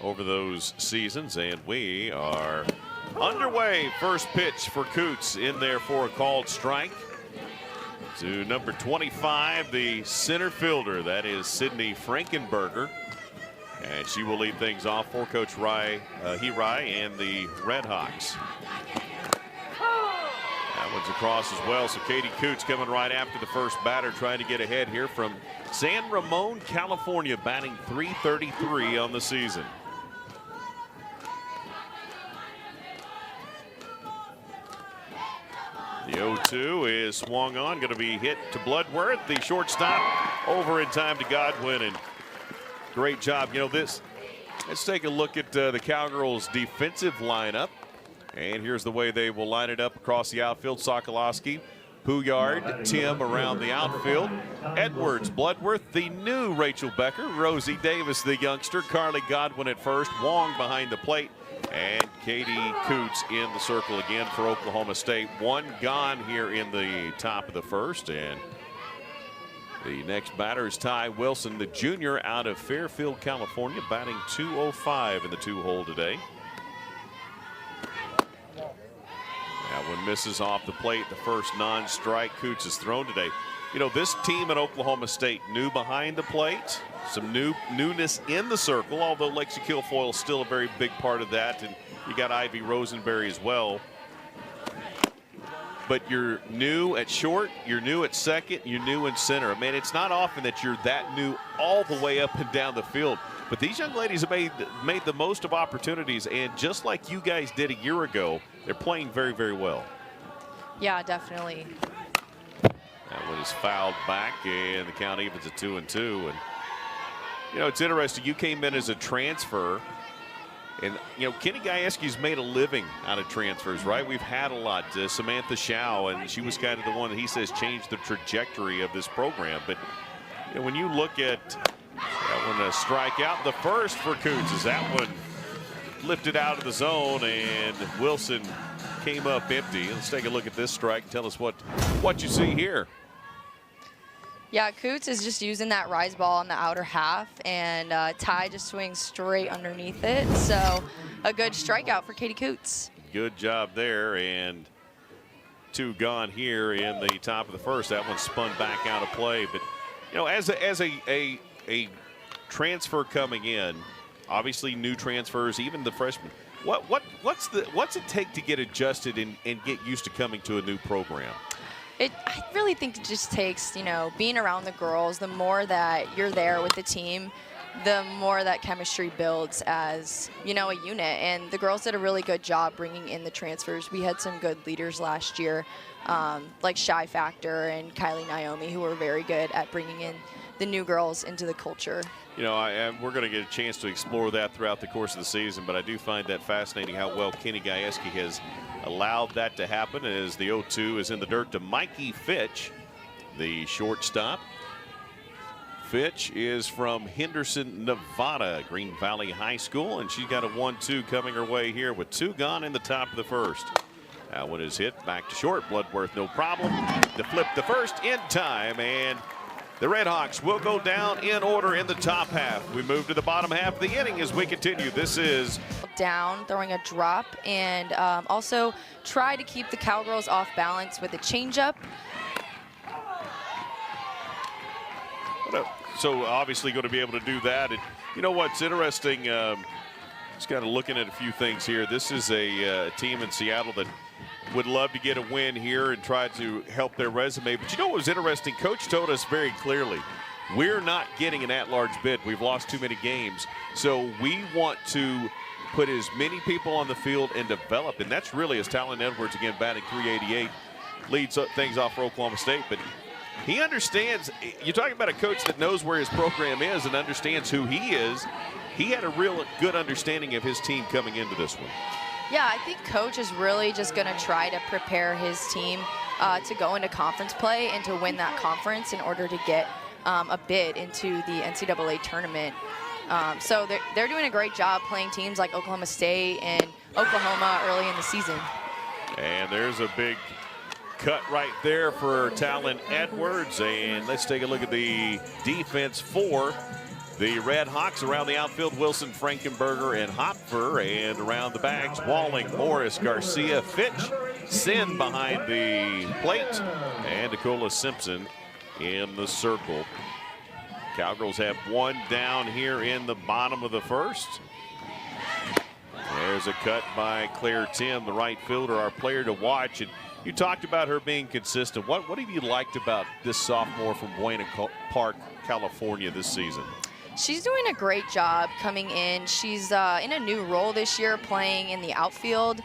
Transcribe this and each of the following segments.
over those seasons, and we are underway. First pitch for Coots in there for a called strike to number 25, the center fielder. That is Sydney Frankenberger, and she will lead things off for Coach Hirai and the Red Hawks. That one's across as well. So Katie Coots coming right after the first batter, trying to get ahead here from San Ramon, California, batting .333 on the season. The 0-2 is swung on, going to be hit to Bloodworth, the shortstop, over in time to Godwin, and great job. You know, let's take a look at the Cowgirls' defensive lineup. And here's the way they will line it up across the outfield. Sokolowski, Pouillard, Tim around the outfield. Edwards, Bloodworth, the new Rachel Becker, Rosie Davis, the youngster, Carly Godwin at first, Wong behind the plate, and Katie Coots in the circle again for Oklahoma State. One gone here in the top of the first, and the next batter is Ty Wilson, the junior out of Fairfield, California, batting .205 in the two-hole today. That one misses off the plate. The first non-strike Coots has thrown today. You know, this team at Oklahoma State, new behind the plate, some newness in the circle, although Lexi Kilfoyle is still a very big part of that, and you got Ivy Rosenberry as well. But you're new at short, you're new at second, you're new in center. I mean, it's not often that you're that new all the way up and down the field. But these young ladies have made the most of opportunities, and just like you guys did a year ago, they're playing very, very well. Yeah, definitely. That one is fouled back, and the count evens at 2-2. And you know, it's interesting. You came in as a transfer, and you know, Kenny Gajewski's made a living out of transfers, right? We've had a lot. Samantha Shao, and she was kind of the one that he says changed the trajectory of this program. But you know, when you look at that one, a strikeout, the first for Coots, is that one lifted out of the zone, and Wilson came up empty. Let's take a look at this strike. Tell us what you see here. Yeah, Coots is just using that rise ball in the outer half, and Ty just swings straight underneath it. So a good strikeout for Katie Coots. Good job there, and two gone here in the top of the first. That one spun back out of play. But you know, as a transfer coming in, obviously new transfers, even the freshmen, what's it take to get adjusted and get used to coming to a new program? I really think it just takes, you know, being around the girls. The more that you're there with the team, the more that chemistry builds as, you know, a unit. And the girls did a really good job bringing in the transfers. We had some good leaders last year, like Shy Factor and Kylie Naomi, who were very good at bringing in the new girls into the culture. You know, we're going to get a chance to explore that throughout the course of the season, but I do find that fascinating how well Kenny Gajewski has allowed that to happen, as the 0-2 is in the dirt to Mikey Fitch, the shortstop. Fitch is from Henderson, Nevada, Green Valley High School, and she's got a 1-2 coming her way here with two gone in the top of the first. That one is hit back to short. Bloodworth, no problem to flip the first in time, and the Red Hawks will go down in order in the top half. We move to the bottom half of the inning as we continue. This is down, throwing a drop, and also try to keep the Cowgirls off balance with a changeup. So obviously going to be able to do that. And you know what's interesting, just kind of looking at a few things here. This is a team in Seattle that would love to get a win here and try to help their resume. But you know what was interesting? Coach told us very clearly, we're not getting an at-large bid. We've lost too many games. So we want to put as many people on the field and develop. And that's really, as Talon Edwards, again, batting .388, leads things off for Oklahoma State. But he understands. You're talking about a coach that knows where his program is and understands who he is. He had a real good understanding of his team coming into this one. Yeah, I think Coach is really just going to try to prepare his team to go into conference play and to win that conference in order to get a bid into the NCAA tournament. So they're doing a great job playing teams like Oklahoma State and Oklahoma early in the season. And there's a big cut right there for Talon Edwards. And let's take a look at the defense for The Red Hawks around the outfield, Wilson, Frankenberger, and Hopfer. And around the bags, Walling, Morris, Garcia, Fitch, Sin behind the plate, and Nicola Simpson in the circle. Cowgirls have one down here in the bottom of the first. There's a cut by Claire Tim, the right fielder, our player to watch. And you talked about her being consistent. What have you liked about this sophomore from Buena Park, California this season? She's doing a great job coming in. She's in a new role this year, playing in the outfield.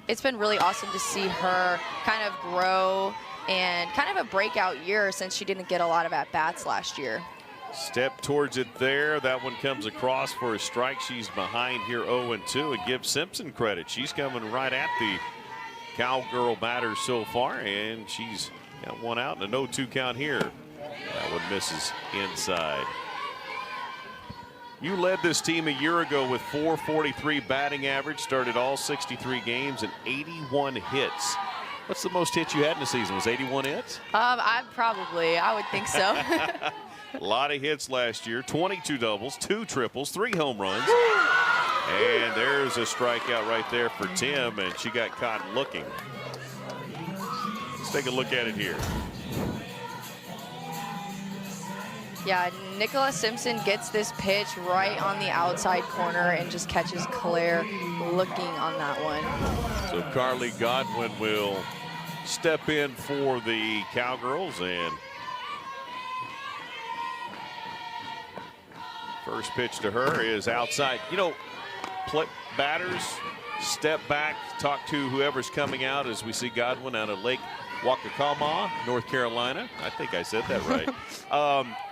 It's been really awesome to see her kind of grow, and kind of a breakout year since she didn't get a lot of at-bats last year. Step towards it there. That one comes across for a strike. She's behind here 0-2, and give Simpson credit. She's coming right at the Cowgirl batter so far, and she's got one out and a 0-2 count here. That one misses inside. You led this team a year ago with .443 batting average, started all 63 games and 81 hits. What's the most hits you had in the season? Was 81 hits? I would think so. A lot of hits last year, 22 doubles, 2 triples, 3 home runs. And there's a strikeout right there for Tim, and she got caught looking. Let's take a look at it here. Yeah, Nicola Simpson gets this pitch right on the outside corner and just catches Claire looking on that one. So Carly Godwin will step in for the Cowgirls, and first pitch to her is outside. You know, batters step back, talk to whoever's coming out, as we see Godwin out of Lake Waccamaw, North Carolina. I think I said that right.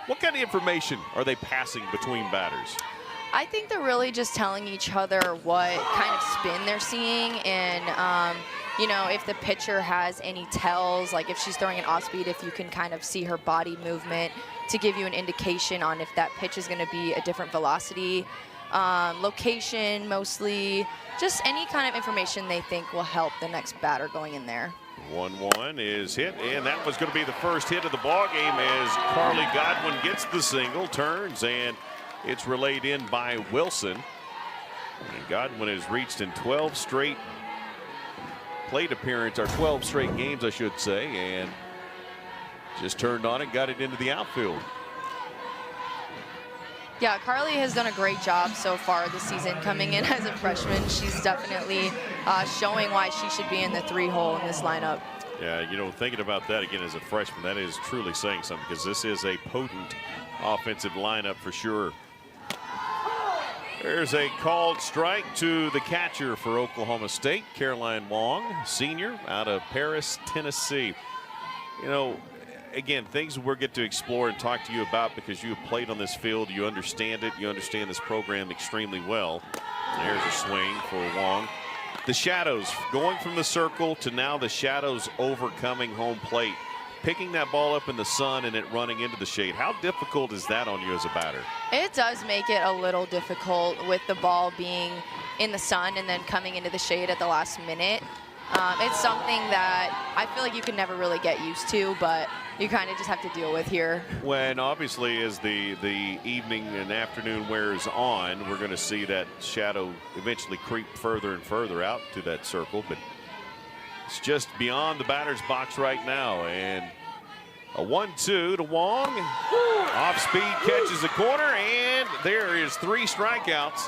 What kind of information are they passing between batters? I think they're really just telling each other what kind of spin they're seeing, and you know, if the pitcher has any tells, like if she's throwing an off speed, if you can kind of see her body movement to give you an indication on if that pitch is going to be a different velocity, location, mostly just any kind of information they think will help the next batter going in there. 1-1 is hit, and that was going to be the first hit of the ball game as Carly Godwin gets the single, turns, and it's relayed in by Wilson. And Godwin has reached in 12 straight plate appearance, or 12 straight games, I should say, and just turned on it, got it into the outfield. Yeah, Carly has done a great job so far this season coming in as a freshman. She's definitely showing why she should be in the 3-hole in this lineup. Yeah, you know, thinking about that again as a freshman, that is truly saying something, because this is a potent offensive lineup for sure. There's a called strike to the catcher for Oklahoma State, Caroline Wong, senior out of Paris, Tennessee. You know, again, things we'll get to explore and talk to you about, because you have played on this field, you understand it, you understand this program extremely well. There's a swing for Wong. The shadows going from the circle to now the shadows overcoming home plate. Picking that ball up in the sun and it running into the shade. How difficult is that on you as a batter? It does make it a little difficult with the ball being in the sun and then coming into the shade at the last minute. It's something that I feel like you can never really get used to, but you kind of just have to deal with here. When obviously as the evening and afternoon wears on, we're going to see that shadow eventually creep further and further out to that circle, but it's just beyond the batter's box right now. And a 1-2 to Wong. Off speed, catches the corner, and there is 3 strikeouts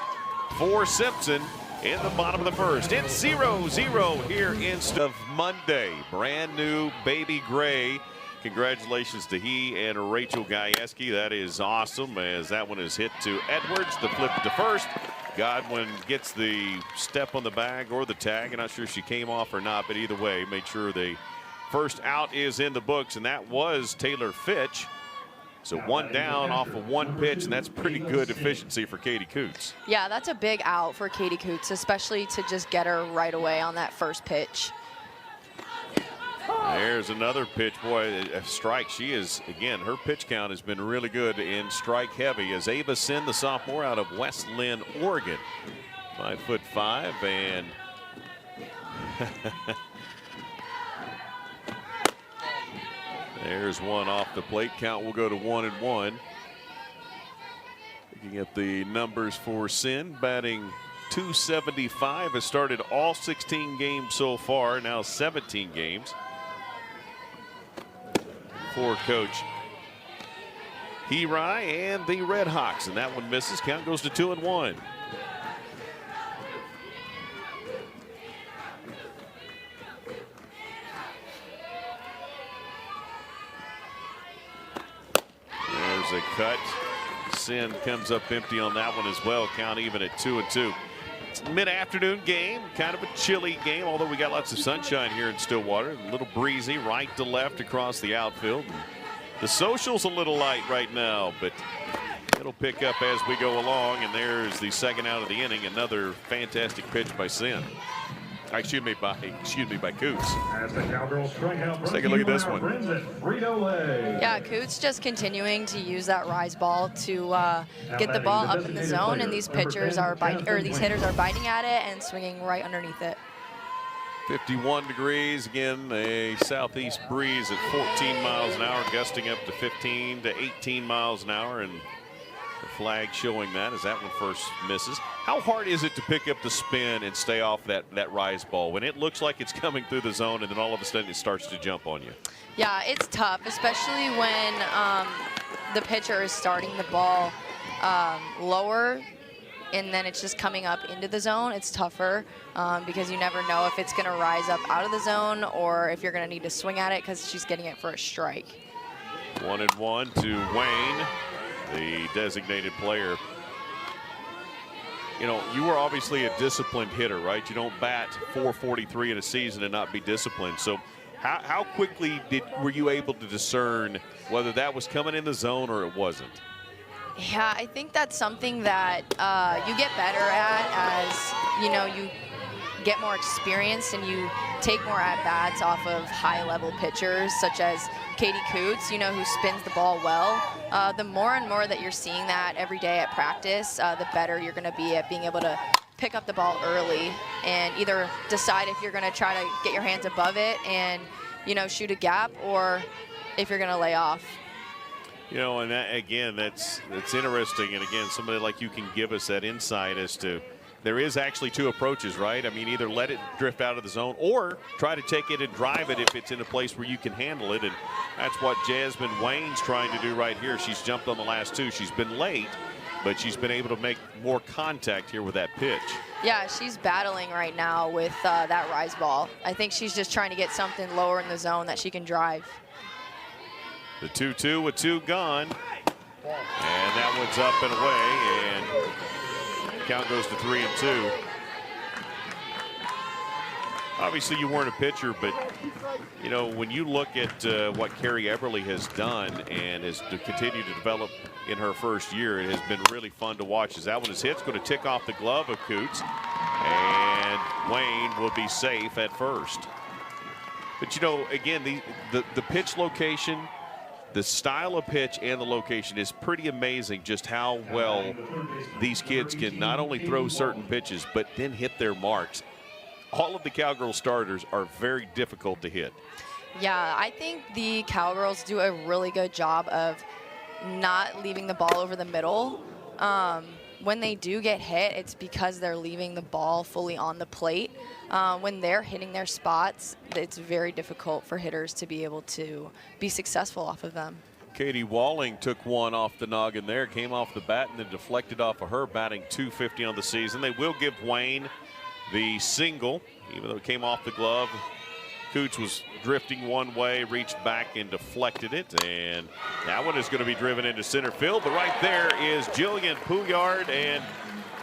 for Simpson in the bottom of the first. It's 0-0 here instead of Monday. Brand new baby gray. Congratulations to he and Rachel Gajewski. That is awesome, as that one is hit to Edwards. The flip to first. Godwin gets the step on the bag or the tag. I'm not sure if she came off or not, but either way, made sure the first out is in the books, and that was Taylor Fitch. So 1 down off of 1 pitch, and that's pretty good efficiency for Katie Coots. Yeah, that's a big out for Katie Coots, especially to just get her right away on that first pitch. There's another pitch. Boy, a strike. She is, again, her pitch count has been really good in strike heavy, as Ava Sin, the sophomore out of West Lynn, Oregon. 5'5", and there's one off the plate. Count will go to 1-1. Looking at the numbers for Sin, batting .275, has started all 16 games so far, now 17 games for Coach Hirai and the Red Hawks, and that one misses. Count goes to 2-1. There's a cut. Sin comes up empty on that one as well. Count even at 2-2. Mid-afternoon game, kind of a chilly game, although we got lots of sunshine here in Stillwater. A little breezy right to left across the outfield. The social's a little light right now, but it'll pick up as we go along. And there's the second out of the inning. Another fantastic pitch by Sin. Excuse me, by Coots. Let's take a look at this one. Yeah, Coots just continuing to use that rise ball to get the ball up in the zone, and these pitchers are biting, or these hitters are biting at it and swinging right underneath it. 51 degrees, again, a southeast breeze at 14 miles an hour, gusting up to 15 to 18 miles an hour, and the flag showing that as that one first misses. How hard is it to pick up the spin and stay off that rise ball when it looks like it's coming through the zone and then all of a sudden it starts to jump on you? Yeah, it's tough, especially when the pitcher is starting the ball lower and then it's just coming up into the zone. It's tougher because you never know if it's going to rise up out of the zone or if you're going to need to swing at it because she's getting it for a strike. 1-1 to Wayne, the designated player. You know, you were obviously a disciplined hitter, right? You don't bat .443 in a season and not be disciplined. So how quickly were you able to discern whether that was coming in the zone or it wasn't? Yeah, I think that's something that you get better at as, you know, you get more experience and you take more at-bats off of high-level pitchers such as Katie Coots, you know, who spins the ball well. The more and more that you're seeing that every day at practice, the better you're going to be at being able to pick up the ball early and either decide if you're going to try to get your hands above it and, you know, shoot a gap, or if you're going to lay off. You know, and that, again, that's interesting. And again, somebody like you can give us that insight as to there is actually two approaches, right? I mean, either let it drift out of the zone or try to take it and drive it if it's in a place where you can handle it. And that's what Jasmine Wayne's trying to do right here. She's jumped on the last two. She's been late, but she's been able to make more contact here with that pitch. Yeah, she's battling right now with that rise ball. I think she's just trying to get something lower in the zone that she can drive. The 2-2 with two gone. And that one's up and away, and count goes to 3-2. Obviously, you weren't a pitcher, but, you know, when you look at what Carrie Eberly has done and has continued to develop in her first year, it has been really fun to watch. As that one is hit, it's going to tick off the glove of Coots, and Wayne will be safe at first. But, you know, again, the pitch location, the style of pitch and the location is pretty amazing, just how well these kids can not only throw certain pitches, but then hit their marks. All of the Cowgirl starters are very difficult to hit. Yeah, I think the Cowgirls do a really good job of not leaving the ball over the middle. When they do get hit, it's because they're leaving the ball fully on the plate. When they're hitting their spots, it's very difficult for hitters to be able to be successful off of them. Katie Walling took one off the noggin there, came off the bat and then deflected off of her, batting .250 on the season. They will give Wayne the single, even though it came off the glove. Coots was drifting one way, reached back and deflected it, and that one is going to be driven into center field. But right there is Jillian Pouillard, and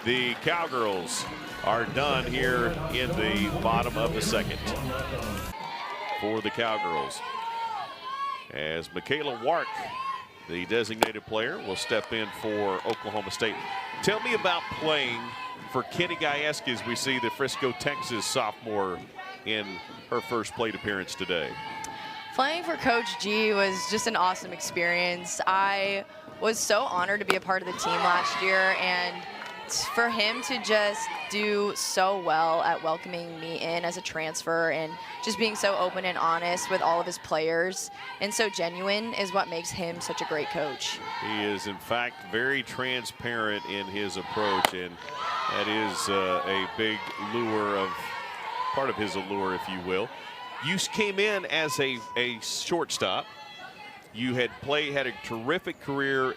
the Cowgirls are done here in the bottom of the second for the Cowgirls. As Michaela Wark, the designated player, will step in for Oklahoma State. Tell me about playing for Kenny Gajewski as we see the Frisco, Texas sophomore in her first plate appearance today. Playing for Coach G was just an awesome experience. I was so honored to be a part of the team last year, and for him to just do so well at welcoming me in as a transfer and just being so open and honest with all of his players and so genuine is what makes him such a great coach. He is, in fact, very transparent in his approach, and that is a big part of his allure, if you will. You came in as a shortstop. You had a terrific career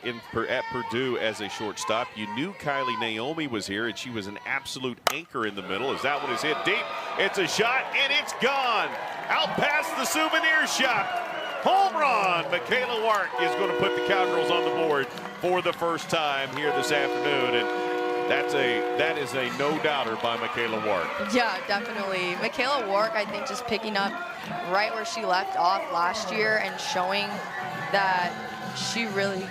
at Purdue as a shortstop. You knew Kylie Naomi was here, and she was an absolute anchor in the middle. As that one is hit deep, it's a shot, and it's gone. Out past the souvenir shop. Home run. Michaela Wark is going to put the Cowgirls on the board for the first time here this afternoon, and that is a no-doubter by Michaela Wark. Yeah, definitely. Michaela Wark, I think, just picking up right where she left off last year and showing that she really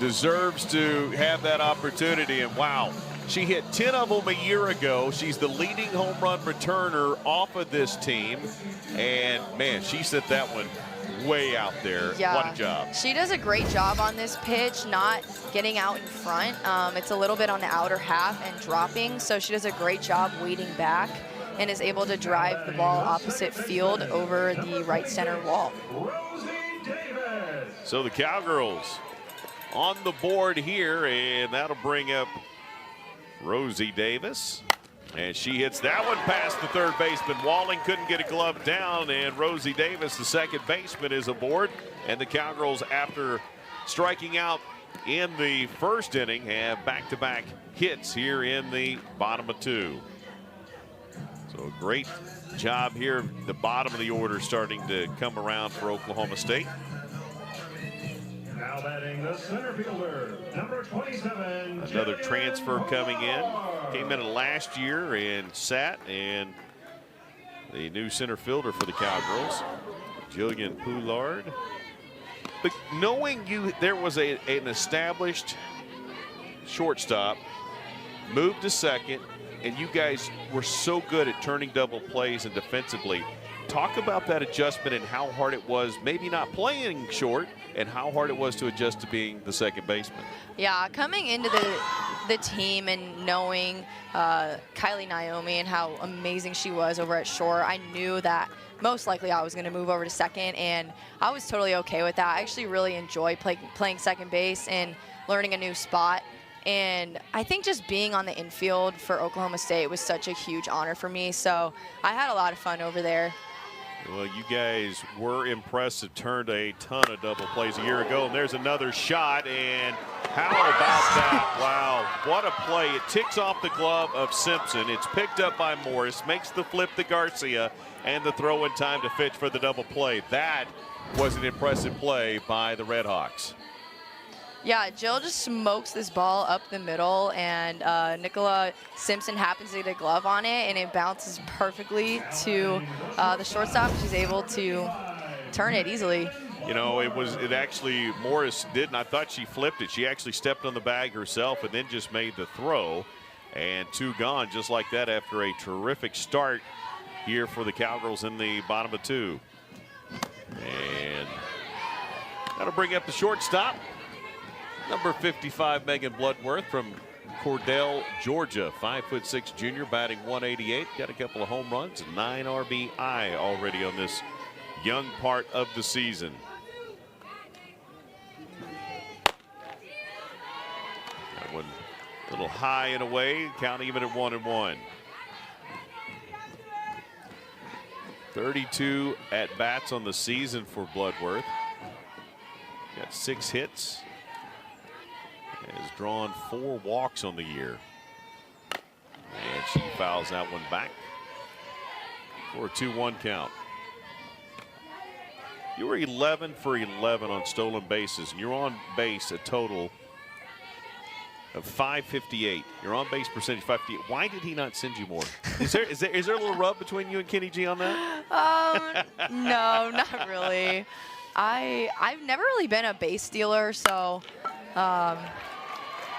deserves to have that opportunity. And wow, she hit 10 of them a year ago. She's the leading home run returner off of this team. And man, she set that one way out there. Yeah. What a job. She does a great job on this pitch, not getting out in front. It's a little bit on the outer half and dropping, so she does a great job waiting back and is able to drive the ball opposite field over the right center wall. So the Cowgirls on the board here, and that'll bring up Rosie Davis. And she hits that one past the third baseman. Walling couldn't get a glove down, and Rosie Davis, the second baseman, is aboard. And the Cowgirls, after striking out in the first inning, have back-to-back hits here in the bottom of 2. So a great job here. The bottom of the order starting to come around for Oklahoma State. Now batting the center fielder, number 27. Another transfer coming in. Came in last year and sat, and the new center fielder for the Cowgirls, Jillian Poulard. But knowing there was an established shortstop, moved to second, and you guys were so good at turning double plays and defensively. Talk about that adjustment and how hard it was, maybe not playing short, and how hard it was to adjust to being the second baseman. Yeah, coming into the team and knowing Kylie Naomi and how amazing she was over at short, I knew that most likely I was going to move over to second, and I was totally okay with that. I actually really enjoy playing second base and learning a new spot. And I think just being on the infield for Oklahoma State was such a huge honor for me. So I had a lot of fun over there. Well, you guys were impressive, turned a ton of double plays a year ago, and there's another shot, and how about that? Wow, what a play. It ticks off the glove of Simpson. It's picked up by Morris, makes the flip to Garcia, and the throw in time to Fitch for the double play. That was an impressive play by the Redhawks. Yeah, Jill just smokes this ball up the middle, and Nicola Simpson happens to get a glove on it, and it bounces perfectly to the shortstop. She's able to turn it easily. You know, it actually, Morris didn't. I thought she flipped it. She actually stepped on the bag herself and then just made the throw. And 2 gone just like that after a terrific start here for the Cowgirls in the bottom of 2. And that'll bring up the shortstop. Number 55, Megan Bloodworth from Cordell, Georgia. 5'6" junior, batting 188. Got a couple of home runs, 9 RBI already on this young part of the season. That one a little high and away, count even at 1-1. 32 at-bats on the season for Bloodworth. Got 6 hits. Has drawn 4 walks on the year. And she fouls that one back for a 2-1 count. You were 11 for 11 on stolen bases, and you're on base a total of 558. Your on base percentage 558. Why did he not send you more? Is there a little rub between you and Kenny G on that? No, not really. I've never really been a base stealer, so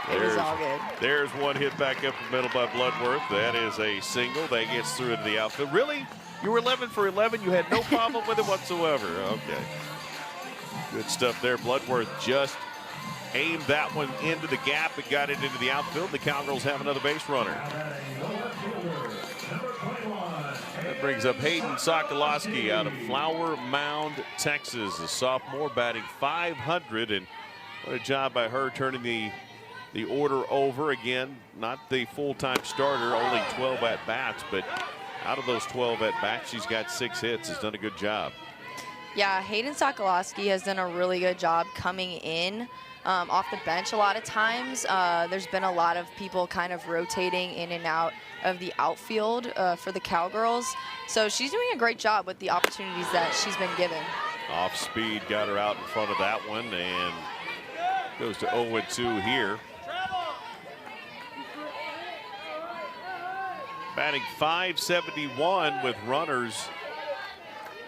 it was all good. There's one hit back up the middle by Bloodworth. That is a single. That gets through into the outfield. Really? You were 11 for 11? You had no problem with it whatsoever? Okay. Good stuff there. Bloodworth just aimed that one into the gap and got it into the outfield. The Cowgirls have another base runner. That brings up Hayden Sokolowski out of Flower Mound, Texas, a sophomore batting .500, and what a job by her turning the order over. Again, not the full-time starter, only 12 at-bats, but out of those 12 at-bats, she's got 6 hits, has done a good job. Yeah, Hayden Sokolowski has done a really good job coming in off the bench a lot of times. There's been a lot of people kind of rotating in and out of the outfield for the Cowgirls. So she's doing a great job with the opportunities that she's been given. Off speed, got her out in front of that one, and goes to 0-2 here. Batting .571 with runners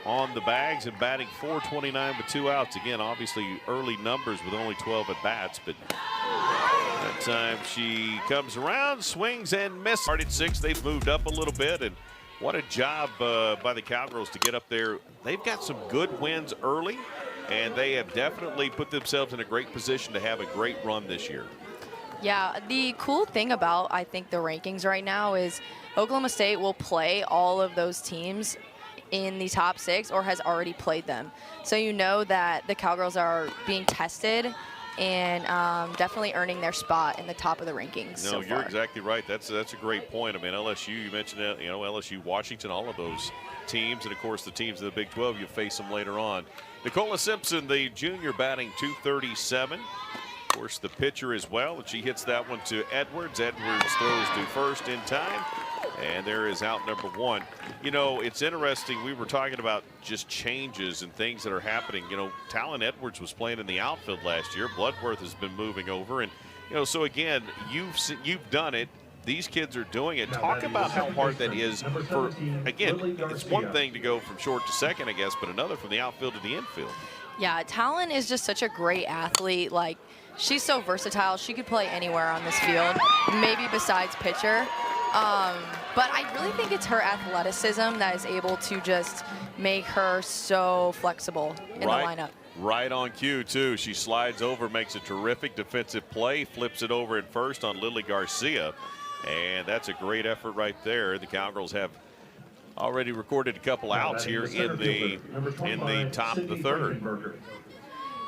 on the bags and batting .429 with 2 outs. Again, obviously early numbers with only 12 at bats, but that time she comes around, swings and misses. Started 6, they've moved up a little bit, and what a job by the Cowgirls to get up there. They've got some good wins early, and they have definitely put themselves in a great position to have a great run this year. Yeah, the cool thing about, I think, the rankings right now is Oklahoma State will play all of those teams in the top 6 or has already played them. So you know that the Cowgirls are being tested and definitely earning their spot in the top of the rankings. No, you're exactly right. That's a great point. I mean, LSU, you mentioned that, LSU, Washington, all of those teams, and of course the teams of the Big 12, you face them later on. Nicola Simpson, the junior, batting .237. Of course, the pitcher as well, and she hits that one to Edwards. Edwards throws to first in time, and there is out number 1. It's interesting. We were talking about just changes and things that are happening. Talon Edwards was playing in the outfield last year. Bloodworth has been moving over, and so again, you've done it. These kids are doing it. Talk about how hard that is for. Again, it's one thing to go from short to second, I guess, but another from the outfield to the infield. Yeah, Talon is just such a great athlete. Like, she's so versatile. She could play anywhere on this field, maybe besides pitcher. But I really think it's her athleticism that is able to just make her so flexible in the lineup. Right on cue, too. She slides over, makes a terrific defensive play, flips it over at first on Lily Garcia. And that's a great effort right there. The Cowgirls have already recorded a couple outs here in the top of the 3rd.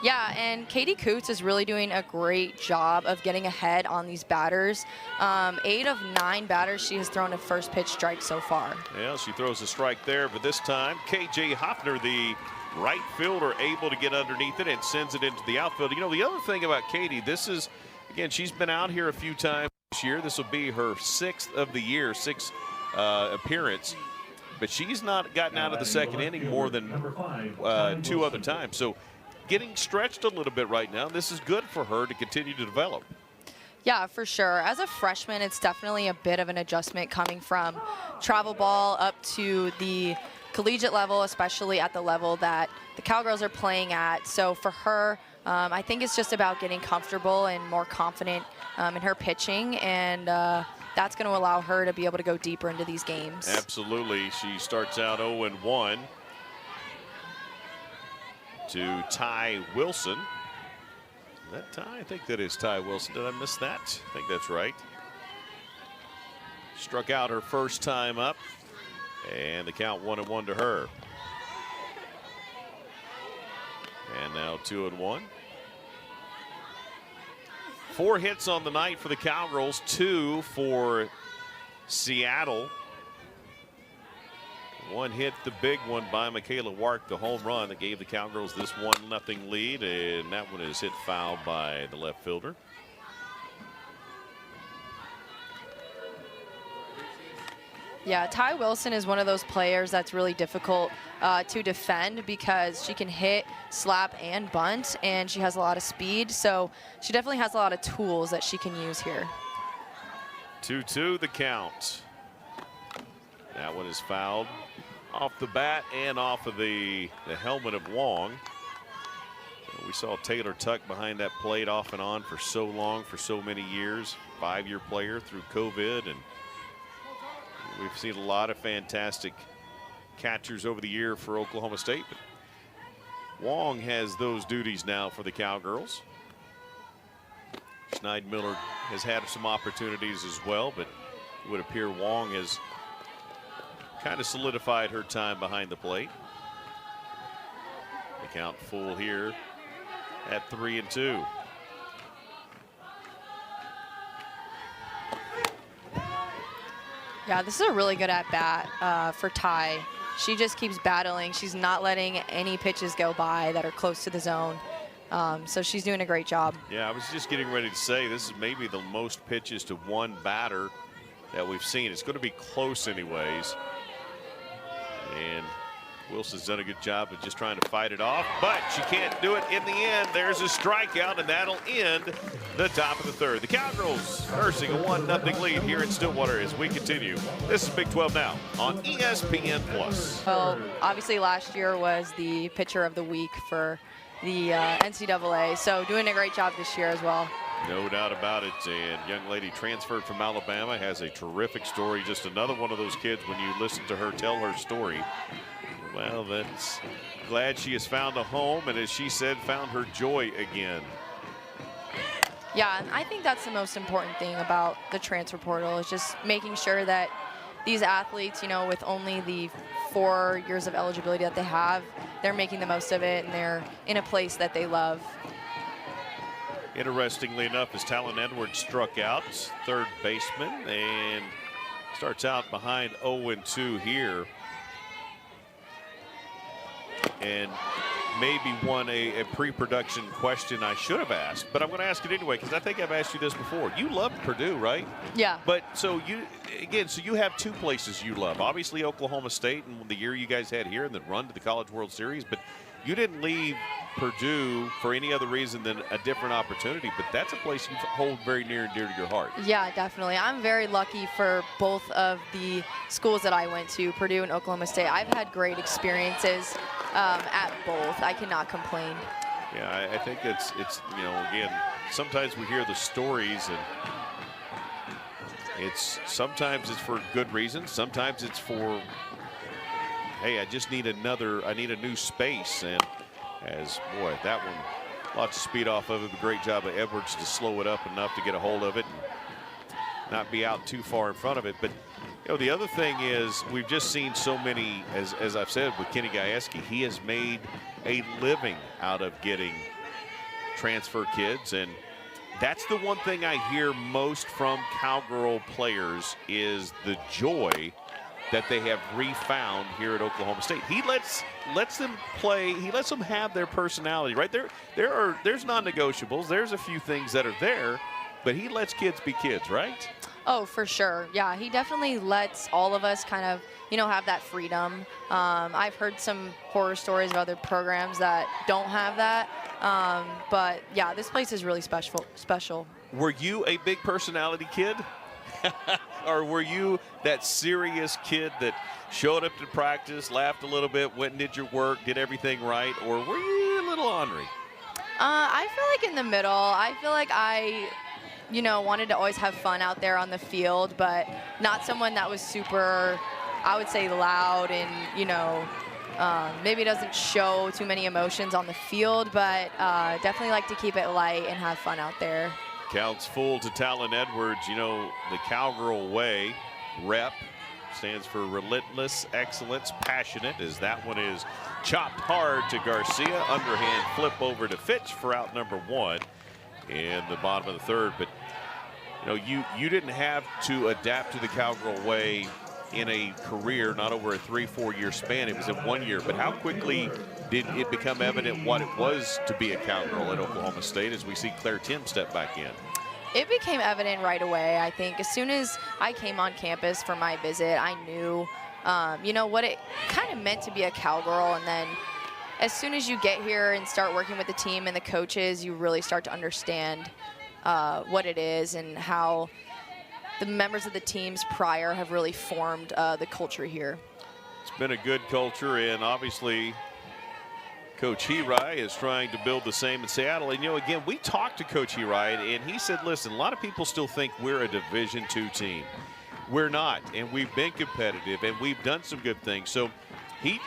Yeah, and Katie Coots is really doing a great job of getting ahead on these batters. 8 of 9 batters she has thrown a first pitch strike so far. Yeah, she throws a strike there, but this time KJ Hoffner, the right fielder, able to get underneath it and sends it into the outfield. The other thing about Katie, this is, again, she's been out here a few times this year. This will be her 6th of the year, 6th appearance. But she's not gotten out of the second inning more than 2 other times. So getting stretched a little bit right now. This is good for her to continue to develop. Yeah, for sure. As a freshman, it's definitely a bit of an adjustment coming from travel ball up to the collegiate level, especially at the level that the Cowgirls are playing at. So for her, I think it's just about getting comfortable and more confident in her pitching, and that's going to allow her to be able to go deeper into these games. Absolutely. She starts out 0-1 to Ty Wilson. Is that Ty? I think that is Ty Wilson. Did I miss that? I think that's right. Struck out her first time up, and the count 1-1 to her. And now 2-1. 4 hits on the night for the Cowgirls, 2 for Seattle. 1 hit, the big one by Michaela Wark, the home run that gave the Cowgirls this 1-0 lead, and that one is hit foul by the left fielder. Yeah, Ty Wilson is one of those players that's really difficult to defend because she can hit, slap, and bunt, and she has a lot of speed. So she definitely has a lot of tools that she can use here. 2-2 the count. That one is fouled off the bat and off of the helmet of Wong. We saw Taylor Tuck behind that plate off and on for so long, for so many years. 5-year player through COVID, and we've seen a lot of fantastic catchers over the year for Oklahoma State. But Wong has those duties now for the Cowgirls. Schneidmiller has had some opportunities as well, but it would appear Wong has kind of solidified her time behind the plate. The count full here at 3-2. Yeah, this is a really good at-bat for Ty. She just keeps battling. She's not letting any pitches go by that are close to the zone. So she's doing a great job. Yeah, I was just getting ready to say this is maybe the most pitches to one batter that we've seen. It's going to be close anyways. And Wilson's done a good job of just trying to fight it off, but she can't do it in the end. There's a strikeout, and that'll end the top of the third. The Cowgirls nursing a 1-0 lead here in Stillwater as we continue. This is Big 12 Now on ESPN+. Well, obviously last year was the pitcher of the week for the NCAA, so doing a great job this year as well. No doubt about it. And young lady transferred from Alabama, has a terrific story. Just another one of those kids when you listen to her tell her story. Well, that's glad she has found a home, and as she said, found her joy again. Yeah, and I think that's the most important thing about the transfer portal is just making sure that these athletes, you know, with only the 4 years of eligibility that they have, they're making the most of it and they're in a place that they love. Interestingly enough, as Talon Edwards struck out, third baseman, and starts out behind 0-2 here. And maybe one a pre-production question I should have asked, but I'm going to ask it anyway because I think I've asked you this before. You love Purdue, right? Yeah. But so you have two places you love. Obviously Oklahoma State and the year you guys had here and then run to the College World Series, but you didn't leave Purdue for any other reason than a different opportunity, but that's a place you hold very near and dear to your heart. Yeah, definitely. I'm very lucky for both of the schools that I went to, Purdue and Oklahoma State. I've had great experiences at both. I cannot complain. Yeah, I think it's you know, again, sometimes we hear the stories and sometimes it's for good reasons, sometimes it's for, hey, I need a new space. And as, boy, that one, lots of speed off of it. A great job of Edwards to slow it up enough to get a hold of it and not be out too far in front of it. But, you know, the other thing is we've just seen so many, as I've said with Kenny Gajewski, he has made a living out of getting transfer kids. And that's the one thing I hear most from Cowgirl players is the joy that they have refound here at Oklahoma State. He lets them play. He lets them have their personality. Right there's non-negotiables. There's a few things that are there, but he lets kids be kids, right? Oh, for sure. Yeah, he definitely lets all of us kind of, you know, have that freedom. I've heard some horror stories of other programs that don't have that. But yeah, this place is really special. Were you a big personality kid? Or were you that serious kid that showed up to practice, laughed a little bit, went and did your work, did everything right? Or were you a little ornery? I feel like in the middle. I feel like I, you know, wanted to always have fun out there on the field, but not someone that was super, I would say, loud and, you know, maybe doesn't show too many emotions on the field, but definitely like to keep it light and have fun out there. Counts full to Talon Edwards. You know, the Cowgirl way, REP, stands for relentless, excellence, passionate, as that one is chopped hard to Garcia. Underhand flip over to Fitch for out number 1 in the bottom of the third. But, you know, you didn't have to adapt to the Cowgirl way in a career, not over a 3-4 year span. It was in 1 year. But how quickly did it become evident what it was to be a Cowgirl at Oklahoma State as we see Claire Tim step back in? It became evident right away, I think. As soon as I came on campus for my visit, I knew, you know, what it kind of meant to be a Cowgirl. And then as soon as you get here and start working with the team and the coaches, you really start to understand what it is and how the members of the teams prior have really formed the culture here. It's been a good culture, and obviously Coach Hirai is trying to build the same in Seattle. And, you know, again, we talked to Coach Hirai, and he said, listen, a lot of people still think we're a Division II team. We're not, and we've been competitive, and we've done some good things. So he,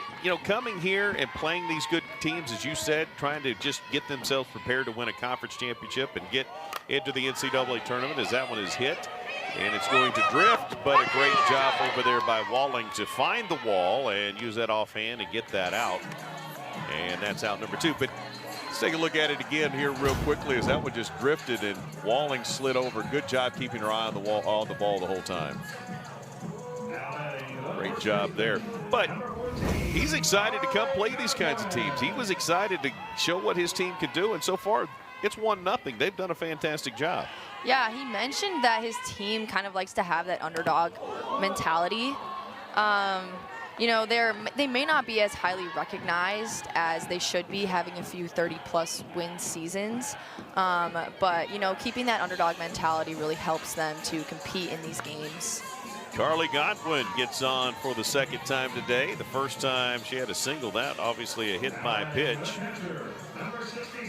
coming here and playing these good teams, as you said, trying to just get themselves prepared to win a conference championship and get into the NCAA tournament, as that one is hit. And it's going to drift, but a great job over there by Walling to find the wall and use that offhand and get that out. And that's out number 2. But let's take a look at it again here real quickly, as that one just drifted and Walling slid over. Good job keeping her eye on the ball the whole time. Great job there. But he's excited to come play these kinds of teams. He was excited to show what his team could do, and so far it's 1-0. They've done a fantastic job. Yeah, he mentioned that his team kind of likes to have that underdog mentality. They may not be as highly recognized as they should be, having a few 30-plus win seasons. But, keeping that underdog mentality really helps them to compete in these games. Carly Godwin gets on for the second time today. The first time she had a single, that obviously a hit by pitch.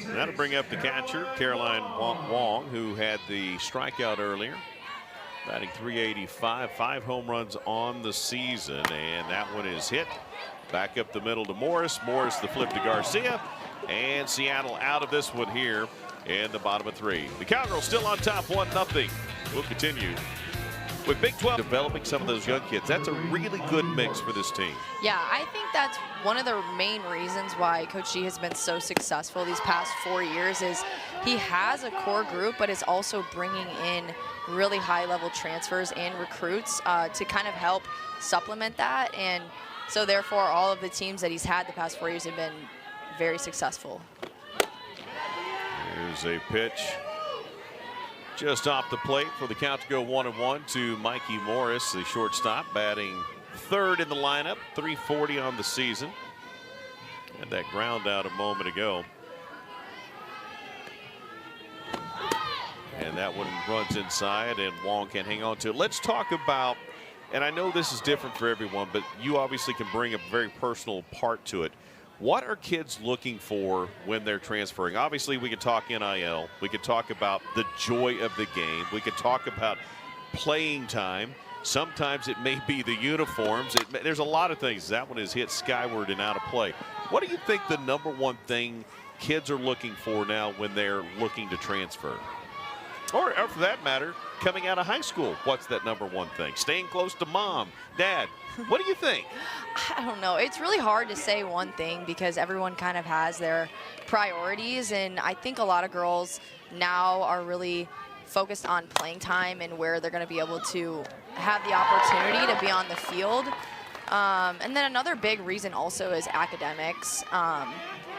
That'll bring up the catcher, Caroline Wong, who had the strikeout earlier. Batting .385, 5 home runs on the season, and that one is hit. Back up the middle to Morris. Morris the flip to Garcia, and Seattle out of this one here in the bottom of 3. The Cowgirls still on top, 1-0. We'll continue with Big 12 developing some of those young kids. That's a really good mix for this team. Yeah, I think that's one of the main reasons why Coach G has been so successful these past 4 years is he has a core group, but is also bringing in really high-level transfers and recruits to kind of help supplement that. And so therefore, all of the teams that he's had the past 4 years have been very successful. Here's a pitch just off the plate for the count to go 1-1 to Mikey Morris, the shortstop, batting 3rd in the lineup, .340 on the season. Had that ground out a moment ago. And that one runs inside, and Wong can hang on to it. Let's talk about, and I know this is different for everyone, but you obviously can bring a very personal part to it. What are kids looking for when they're transferring? Obviously, we could talk NIL. We could talk about the joy of the game. We could talk about playing time. Sometimes it may be the uniforms. There's a lot of things. That one is hit skyward and out of play. What do you think the #1 thing kids are looking for now when they're looking to transfer? Or for that matter, coming out of high school, what's that #1 thing? Staying close to mom, dad. What do you think? I don't know. It's really hard to say one thing because everyone kind of has their priorities, and I think a lot of girls now are really focused on playing time and where they're going to be able to have the opportunity to be on the field. And then another big reason also is academics.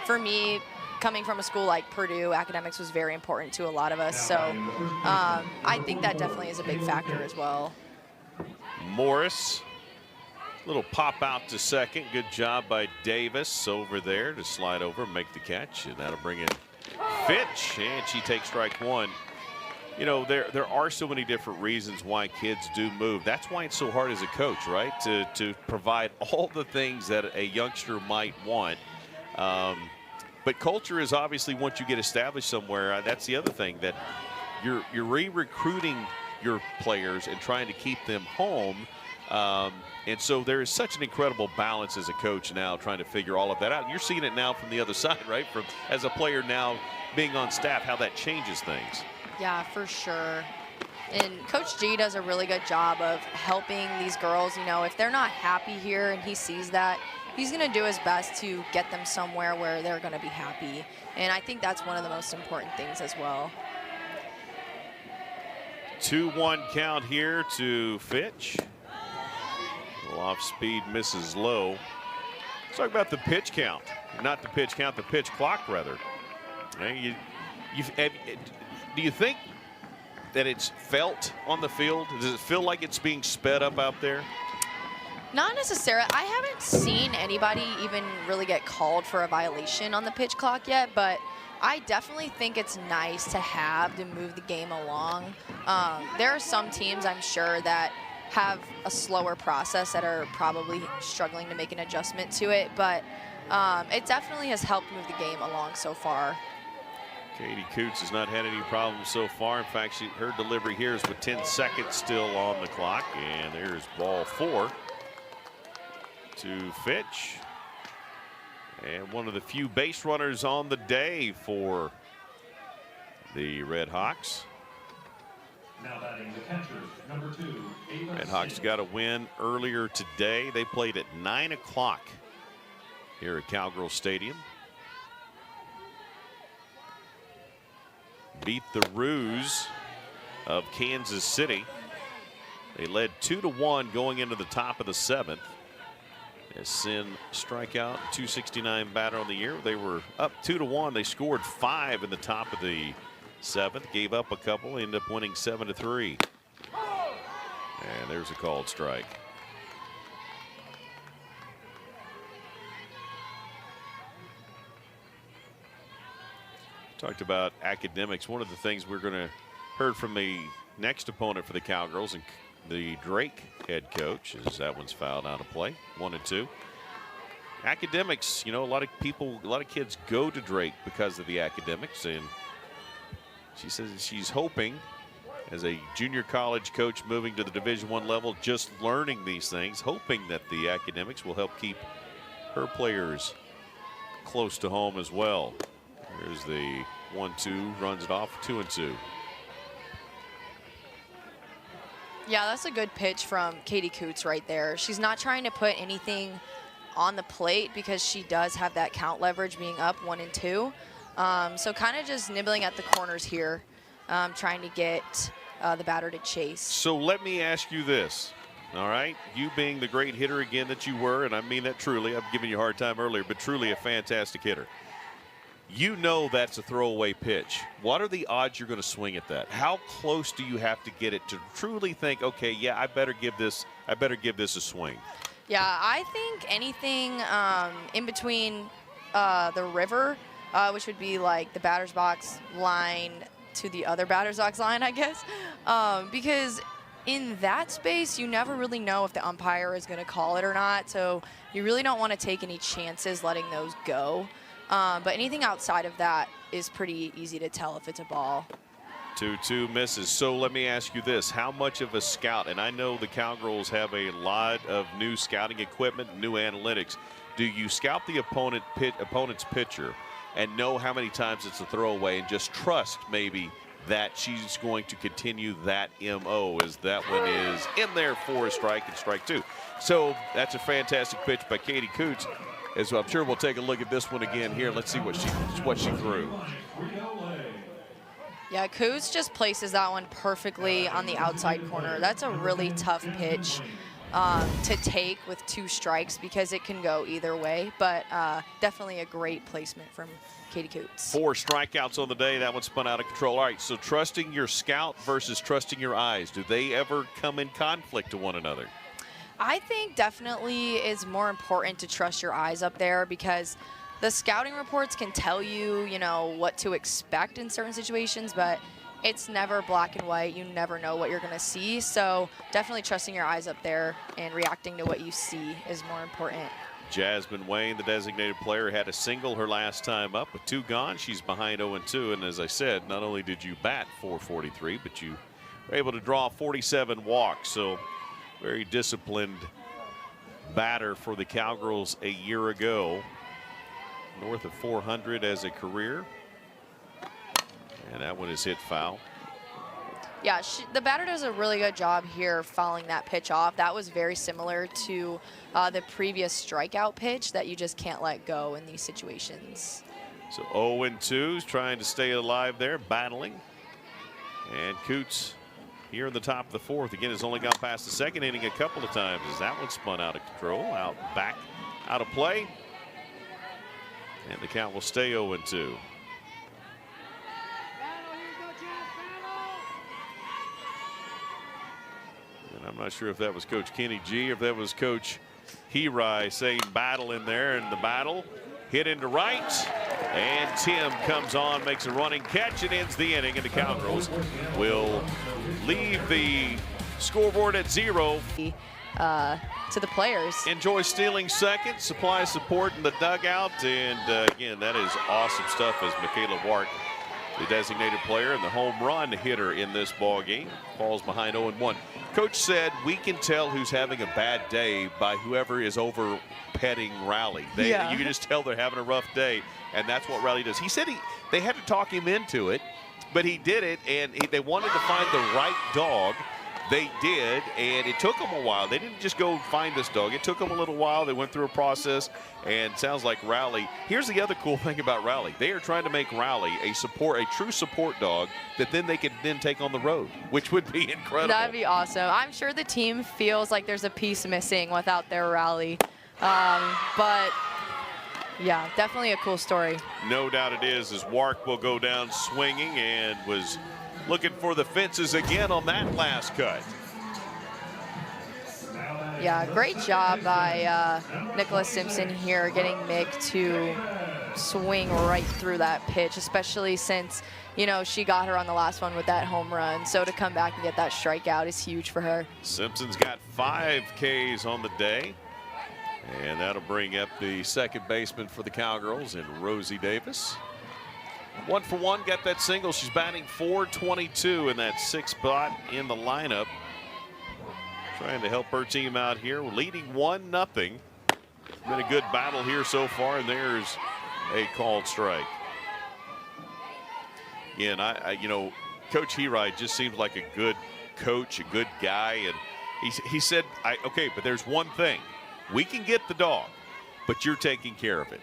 For me, coming from a school like Purdue, academics was very important to a lot of us. So I think that definitely is a big factor as well. Morris, little pop out to second. Good job by Davis over there to slide over and make the catch. And that'll bring in Fitch, and she takes strike 1. There are so many different reasons why kids do move. That's why it's so hard as a coach, right? To provide all the things that a youngster might want. But culture is obviously, once you get established somewhere, that's the other thing, that you're re-recruiting your players and trying to keep them home. And so there is such an incredible balance as a coach now, trying to figure all of that out. And you're seeing it now from the other side, right? From as a player now being on staff, how that changes things. Yeah, for sure. And Coach G does a really good job of helping these girls. If they're not happy here and he sees that, he's going to do his best to get them somewhere where they're going to be happy. And I think that's one of the most important things as well. 2-1 count here to Fitch. Off speed, misses low. Let's talk about the pitch count. Not the pitch count, the pitch clock, rather. Do you think that it's felt on the field? Does it feel like it's being sped up out there? Not necessarily. I haven't seen anybody even really get called for a violation on the pitch clock yet, but I definitely think it's nice to have to move the game along. There are some teams, I'm sure, that have a slower process that are probably struggling to make an adjustment to it, but it definitely has helped move the game along so far. Katie Coots has not had any problems so far. In fact, her delivery here is with 10 seconds still on the clock, and there's ball 4. to Fitch. And one of the few base runners on the day for the Red Hawks. Now batting the catcher, number 2, Red Hawks got a win earlier today. They played at 9 o'clock here at Cowgirl Stadium. Beat the Roos of Kansas City. They led 2-1 going into the top of the 7th. As Sin strikeout, 269 batter on the year. They were up 2-1. They scored 5 in the top of the 7th, gave up a couple, ended up winning 7-3. And there's a called strike. Talked about academics. One of the things we're going to heard from the next opponent for the Cowgirls and the Drake head coach is that one's fouled out of play. 1-2. Academics, you know, a lot of kids go to Drake because of the academics, and she says she's hoping as a junior college coach moving to the Division I level, just learning these things, hoping that the academics will help keep her players close to home as well. Here's the 1-2, runs it off, 2-2. Yeah, that's a good pitch from Katie Coots right there. She's not trying to put anything on the plate because she does have that count leverage being up 1-2. So kind of just nibbling at the corners here, trying to get the batter to chase. So let me ask you this, all right? You being the great hitter again that you were, and I mean that truly. I've given you a hard time earlier, but truly a fantastic hitter. You know that's a throwaway pitch. What are the odds you're going to swing at that? How close do you have to get it to truly think, okay, yeah, I better give this a swing? Yeah, I think anything in between the river, which would be like the batter's box line to the other batter's box line, I guess, because in that space, you never really know if the umpire is going to call it or not. So you really don't want to take any chances letting those go. But anything outside of that is pretty easy to tell if it's a ball. 2-2 misses. So let me ask you this. How much of a scout, and I know the Cowgirls have a lot of new scouting equipment, new analytics. Do you scout the opponent's pitcher and know how many times it's a throwaway and just trust maybe that she's going to continue that MO as that one is in there for a strike and strike 2? So that's a fantastic pitch by Katie Coots. As I'm sure we'll take a look at this one again here. Let's see what she threw. Yeah, Coots just places that one perfectly on the outside corner. That's a really tough pitch to take with 2 strikes because it can go either way, but definitely a great placement from Katie Coots. 4 strikeouts on the day. That one spun out of control. All right, so trusting your scout versus trusting your eyes. Do they ever come in conflict to one another? I think definitely it's more important to trust your eyes up there because the scouting reports can tell you, you know, what to expect in certain situations, but it's never black and white. You never know what you're going to see. So definitely trusting your eyes up there and reacting to what you see is more important. Jasmine Wayne, the designated player, had a single her last time up. With 2 gone, she's behind 0-2. And as I said, not only did you bat .443, but you were able to draw 47 walks. So very disciplined batter for the Cowgirls a year ago. North of 400 as a career. And that one is hit foul. Yeah, the batter does a really good job here fouling that pitch off. That was very similar to the previous strikeout pitch that you just can't let go in these situations. So 0-2 is trying to stay alive there, battling. And Coots here in the top of the 4th again has only gone past the 2nd inning a couple of times as that one spun out of control, back out of play. And the count will stay 0-2. And I'm not sure if that was Coach Kenny G or if that was Coach Herai saying battle in there, and the battle hit into right. And Tim comes on, makes a running catch, and ends the inning. And the Cowgirls will leave the scoreboard at 0. To the players. Enjoy stealing second, supply support in the dugout. And again, that is awesome stuff as Michaela Wart the designated player and the home run hitter in this ball game. Falls behind 0-1. Coach said we can tell who's having a bad day by whoever is over petting Riley. You can just tell they're having a rough day, and that's what Riley does. He said they had to talk him into it, but he did it, and they wanted to find the right dog. They did, and it took them a while. They didn't just go find this dog. It took them a little while. They went through a process, and sounds like Riley. Here's the other cool thing about Riley. They are trying to make Riley a true support dog that then they could then take on the road, which would be incredible. That'd be awesome. I'm sure the team feels like there's a piece missing without their Riley. But yeah, definitely a cool story. No doubt it is, as Wark will go down swinging and was looking for the fences again on that last cut. Yeah, great job by Nicholas Simpson here, getting Mick to swing right through that pitch, especially since, you know, she got her on the last one with that home run. So to come back and get that strikeout is huge for her. Simpson's got 5 Ks on the day. And that'll bring up the second baseman for the Cowgirls, and Rosie Davis. 1 for 1, got that single. She's batting .422 in that 6th spot in the lineup. Trying to help her team out here. We're leading 1-0. Been a good battle here so far, and there's a called strike. Again, you know, Coach Heride just seems like a good coach, a good guy, and he said, okay, but there's one thing. We can get the dog, but you're taking care of it.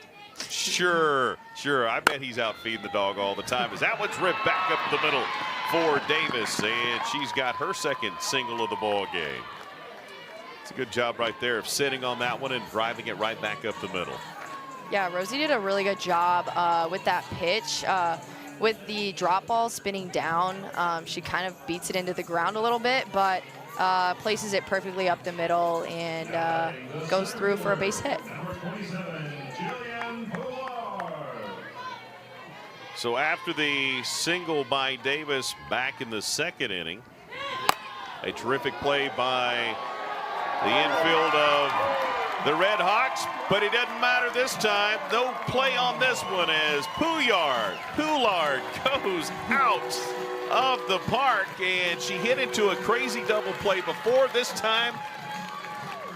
Sure. I bet he's out feeding the dog all the time. As that one's ripped back up the middle for Davis, and she's got her second single of the ball game. It's a good job right there of sitting on that one and driving it right back up the middle. Yeah, Rosie did a really good job with that pitch. With the drop ball spinning down, she kind of beats it into the ground a little bit, but places it perfectly up the middle and goes through for a base hit. So after the single by Davis back in the 2nd inning, a terrific play by the infield of the Red Hawks, but it doesn't matter this time. No play on this one as Poulard goes out of the park, and she hit into a crazy double play before. This time,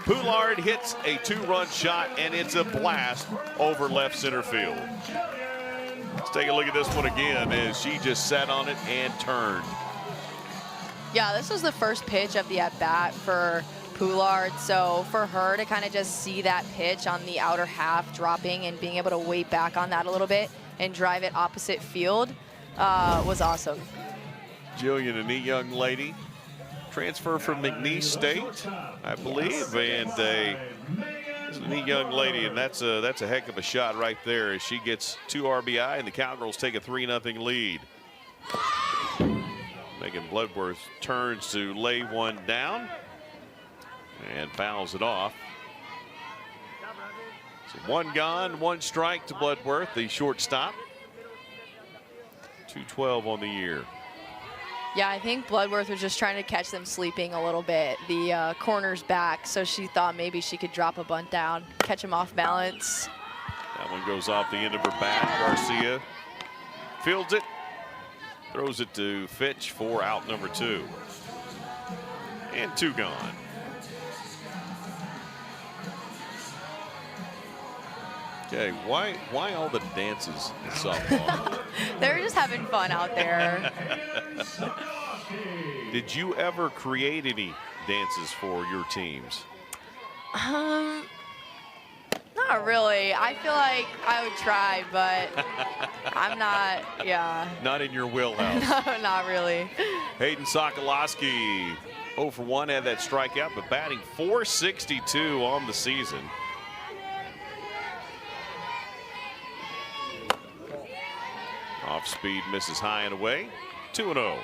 Poulard hits a 2-run shot, and it's a blast over left center field. Let's take a look at this one again as she just sat on it and turned. Yeah, this was the first pitch of the at-bat for Poulard, so for her to kind of just see that pitch on the outer half dropping and being able to wait back on that a little bit and drive it opposite field was awesome. Jillian, a neat young lady, transfer from McNeese State, I believe, and a neat young lady, and that's a heck of a shot right there as she gets 2 RBI, and the Cowgirls take a 3-0 lead. Megan Bloodworth turns to lay one down and fouls it off. So 1 gone, 1 strike to Bloodworth, the shortstop. 212 on the year. Yeah, I think Bloodworth was just trying to catch them sleeping a little bit. The corner's back, so she thought maybe she could drop a bunt down, catch him off balance. That one goes off the end of her bat. Garcia fields it, throws it to Fitch for out number 2. And 2 gone. Okay, why all the dances in softball? They're just having fun out there. Did you ever create any dances for your teams? Not really. I feel like I would try, but I'm not, yeah. Not in your wheelhouse. No, not really. Hayden Sokolowski, 0 for 1, had that strikeout, but batting .462 on the season. Off speed, misses high and away. 2-0.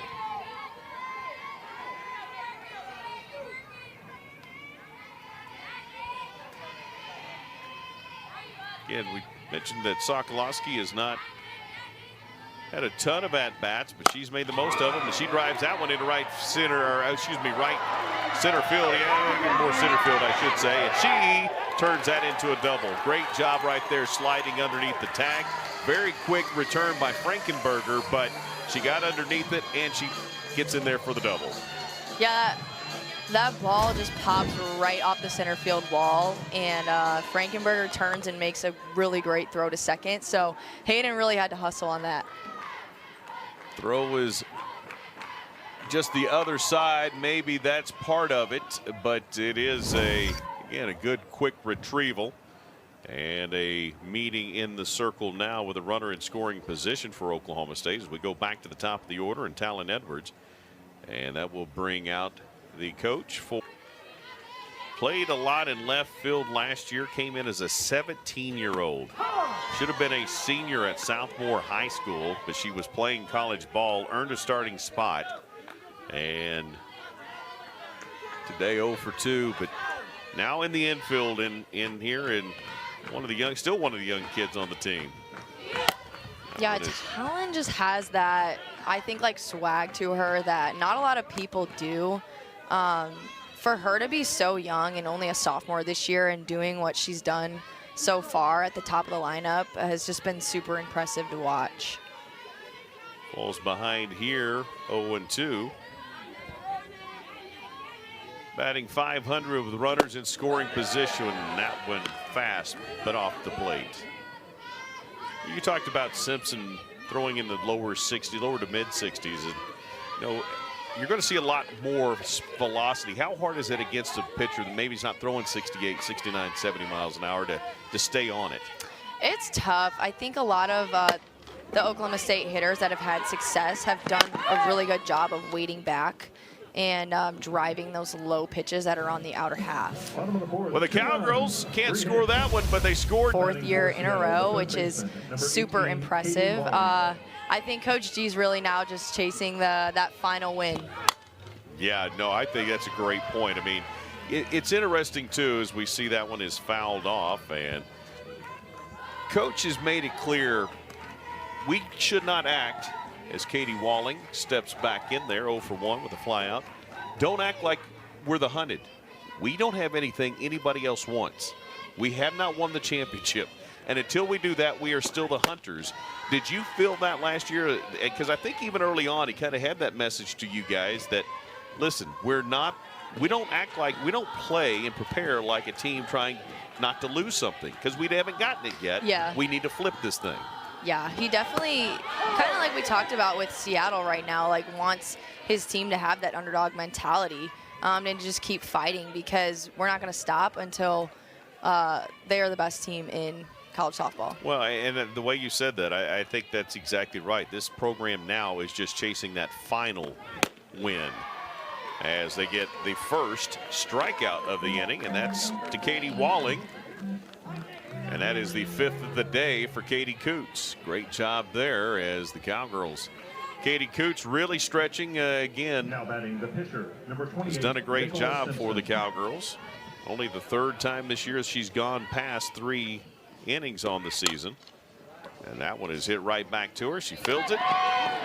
Again, we mentioned that Sokolowski has not had a ton of at-bats, but she's made the most of them, and she drives that one into right center, or excuse me, right center field, yeah, more center field, I should say. And she turns that into a double. Great job right there, sliding underneath the tag. Very quick return by Frankenberger, but she got underneath it, and she gets in there for the double. Yeah, that ball just pops right off the center field wall, and Frankenberger turns and makes a really great throw to second. So Hayden really had to hustle on that. Throw is just the other side. Maybe that's part of it, but it is again, a good quick retrieval. And a meeting in the circle now with a runner in scoring position for Oklahoma State as we go back to the top of the order, and Talon Edwards. And that will bring out the coach. Played a lot in left field last year, came in as a 17-year-old. Should have been a senior at Southmore High School, but she was playing college ball, earned a starting spot. And today 0 for 2, but now in the infield in here, and still one of the young kids on the team. Yeah, Talon just has that, I think, like swag to her that not a lot of people do. For her to be so young and only a sophomore this year and doing what she's done so far at the top of the lineup has just been super impressive to watch. Falls behind here, 0-2. Batting .500 with runners in scoring position. That one fast, but off the plate. You talked about Simpson throwing in the lower to mid 60s. And, you know, you're going to see a lot more velocity. How hard is it against a pitcher that maybe he's not throwing 68, 69, 70 miles an hour to stay on it? It's tough. I think a lot of the Oklahoma State hitters that have had success have done a really good job of waiting back and driving those low pitches that are on the outer half. Well, the Cowgirls can't score that one, but they scored. 4th year in a row, which is super impressive. I think Coach G's really now just chasing that final win. Yeah, no, I think that's a great point. I mean, it's interesting, too, as we see that one is fouled off, and Coach has made it clear we should not act. As Katie Walling steps back in there, 0 for 1 with a fly out. Don't act like we're the hunted. We don't have anything anybody else wants. We have not won the championship. And until we do that, we are still the hunters. Did you feel that last year? Because I think even early on, he kind of had that message to you guys that, listen, we don't act like, we don't play and prepare like a team trying not to lose something because we haven't gotten it yet. Yeah. We need to flip this thing. Yeah, he definitely, kind of like we talked about with Seattle right now, like wants his team to have that underdog mentality and just keep fighting because we're not going to stop until they are the best team in college softball. Well, and the way you said that, I think that's exactly right. This program now is just chasing that final win as they get the first strikeout of the inning, and that's to Katie Walling. And that is the 5th of the day for Katie Coots. Great job there as the Cowgirls. Katie Coots really stretching again. Now batting the pitcher, number 28. Has done a great job for the Cowgirls. Only the 3rd time this year she's gone past 3 innings on the season. And that one is hit right back to her. She fields it.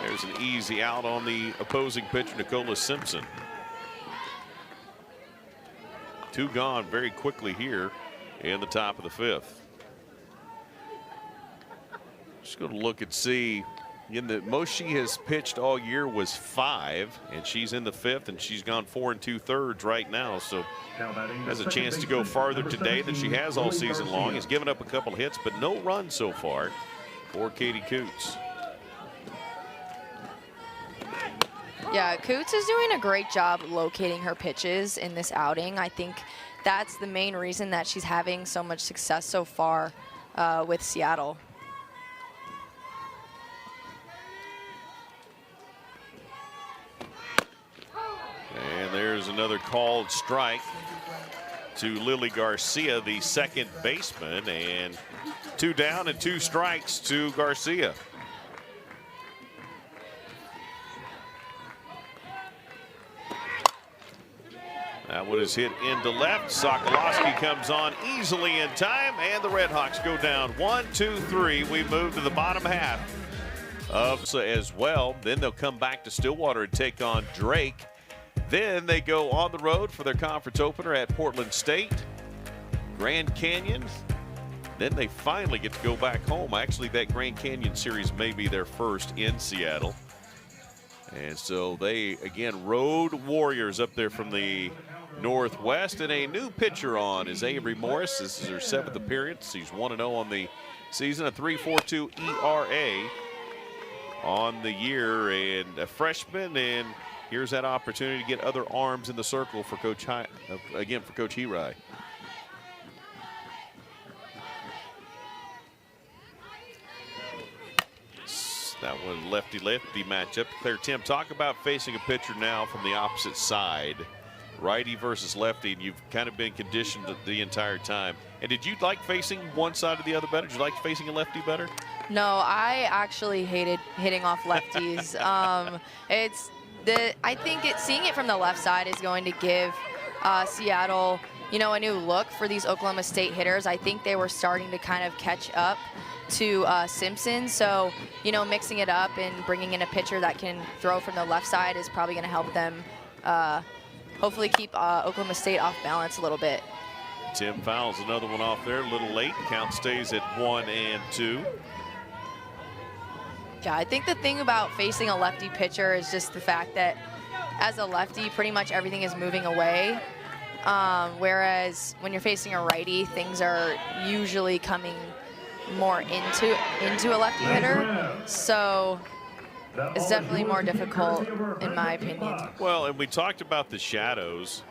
There's an easy out on the opposing pitcher, Nicola Simpson. 2 gone very quickly here in the top of the 5th. Just going to look and see. In the most she has pitched all year was 5, and she's in the 5th, and she's gone 4 2/3 right now. So has a chance to go farther today than she has all season long. Has given up a couple hits, but no runs so far for Katie Coots. Yeah, Coots is doing a great job locating her pitches in this outing. I think that's the main reason that she's having so much success so far with Seattle. And there's another called strike to Lily Garcia, the second baseman, and 2 down and 2 strikes to Garcia. That one is hit into left. Sokolowski comes on easily in time, and the Redhawks go down 1, 2, 3. We move to the bottom half of as well. Then they'll come back to Stillwater and take on Drake. Then they go on the road for their conference opener at Portland State, Grand Canyon. Then they finally get to go back home. Actually, that Grand Canyon series may be their first in Seattle. And so they, again, road warriors up there from the Northwest. And a new pitcher on is Avery Morris. This is her 7th appearance. He's 1-0 on the season, a 3.42 ERA on the year, and a freshman. And here's that opportunity to get other arms in the circle for Coach for Coach Hirai. That one lefty-lefty matchup. Claire, Tim, talk about facing a pitcher now from the opposite side. Righty versus lefty, and you've kind of been conditioned the entire time. And did you like facing one side or the other better? Did you like facing a lefty better? No, I actually hated hitting off lefties. I think seeing it from the left side is going to give Seattle, a new look for these Oklahoma State hitters. I think they were starting to kind of catch up to Simpson. So, mixing it up and bringing in a pitcher that can throw from the left side is probably going to help them hopefully keep Oklahoma State off balance a little bit. Tim fouls another one off there, a little late. Count stays at 1-2. Yeah, I think the thing about facing a lefty pitcher is just the fact that as a lefty, pretty much everything is moving away. Whereas when you're facing a righty, things are usually coming more into a lefty hitter. So it's definitely more difficult in my opinion. Well, and we talked about the shadows.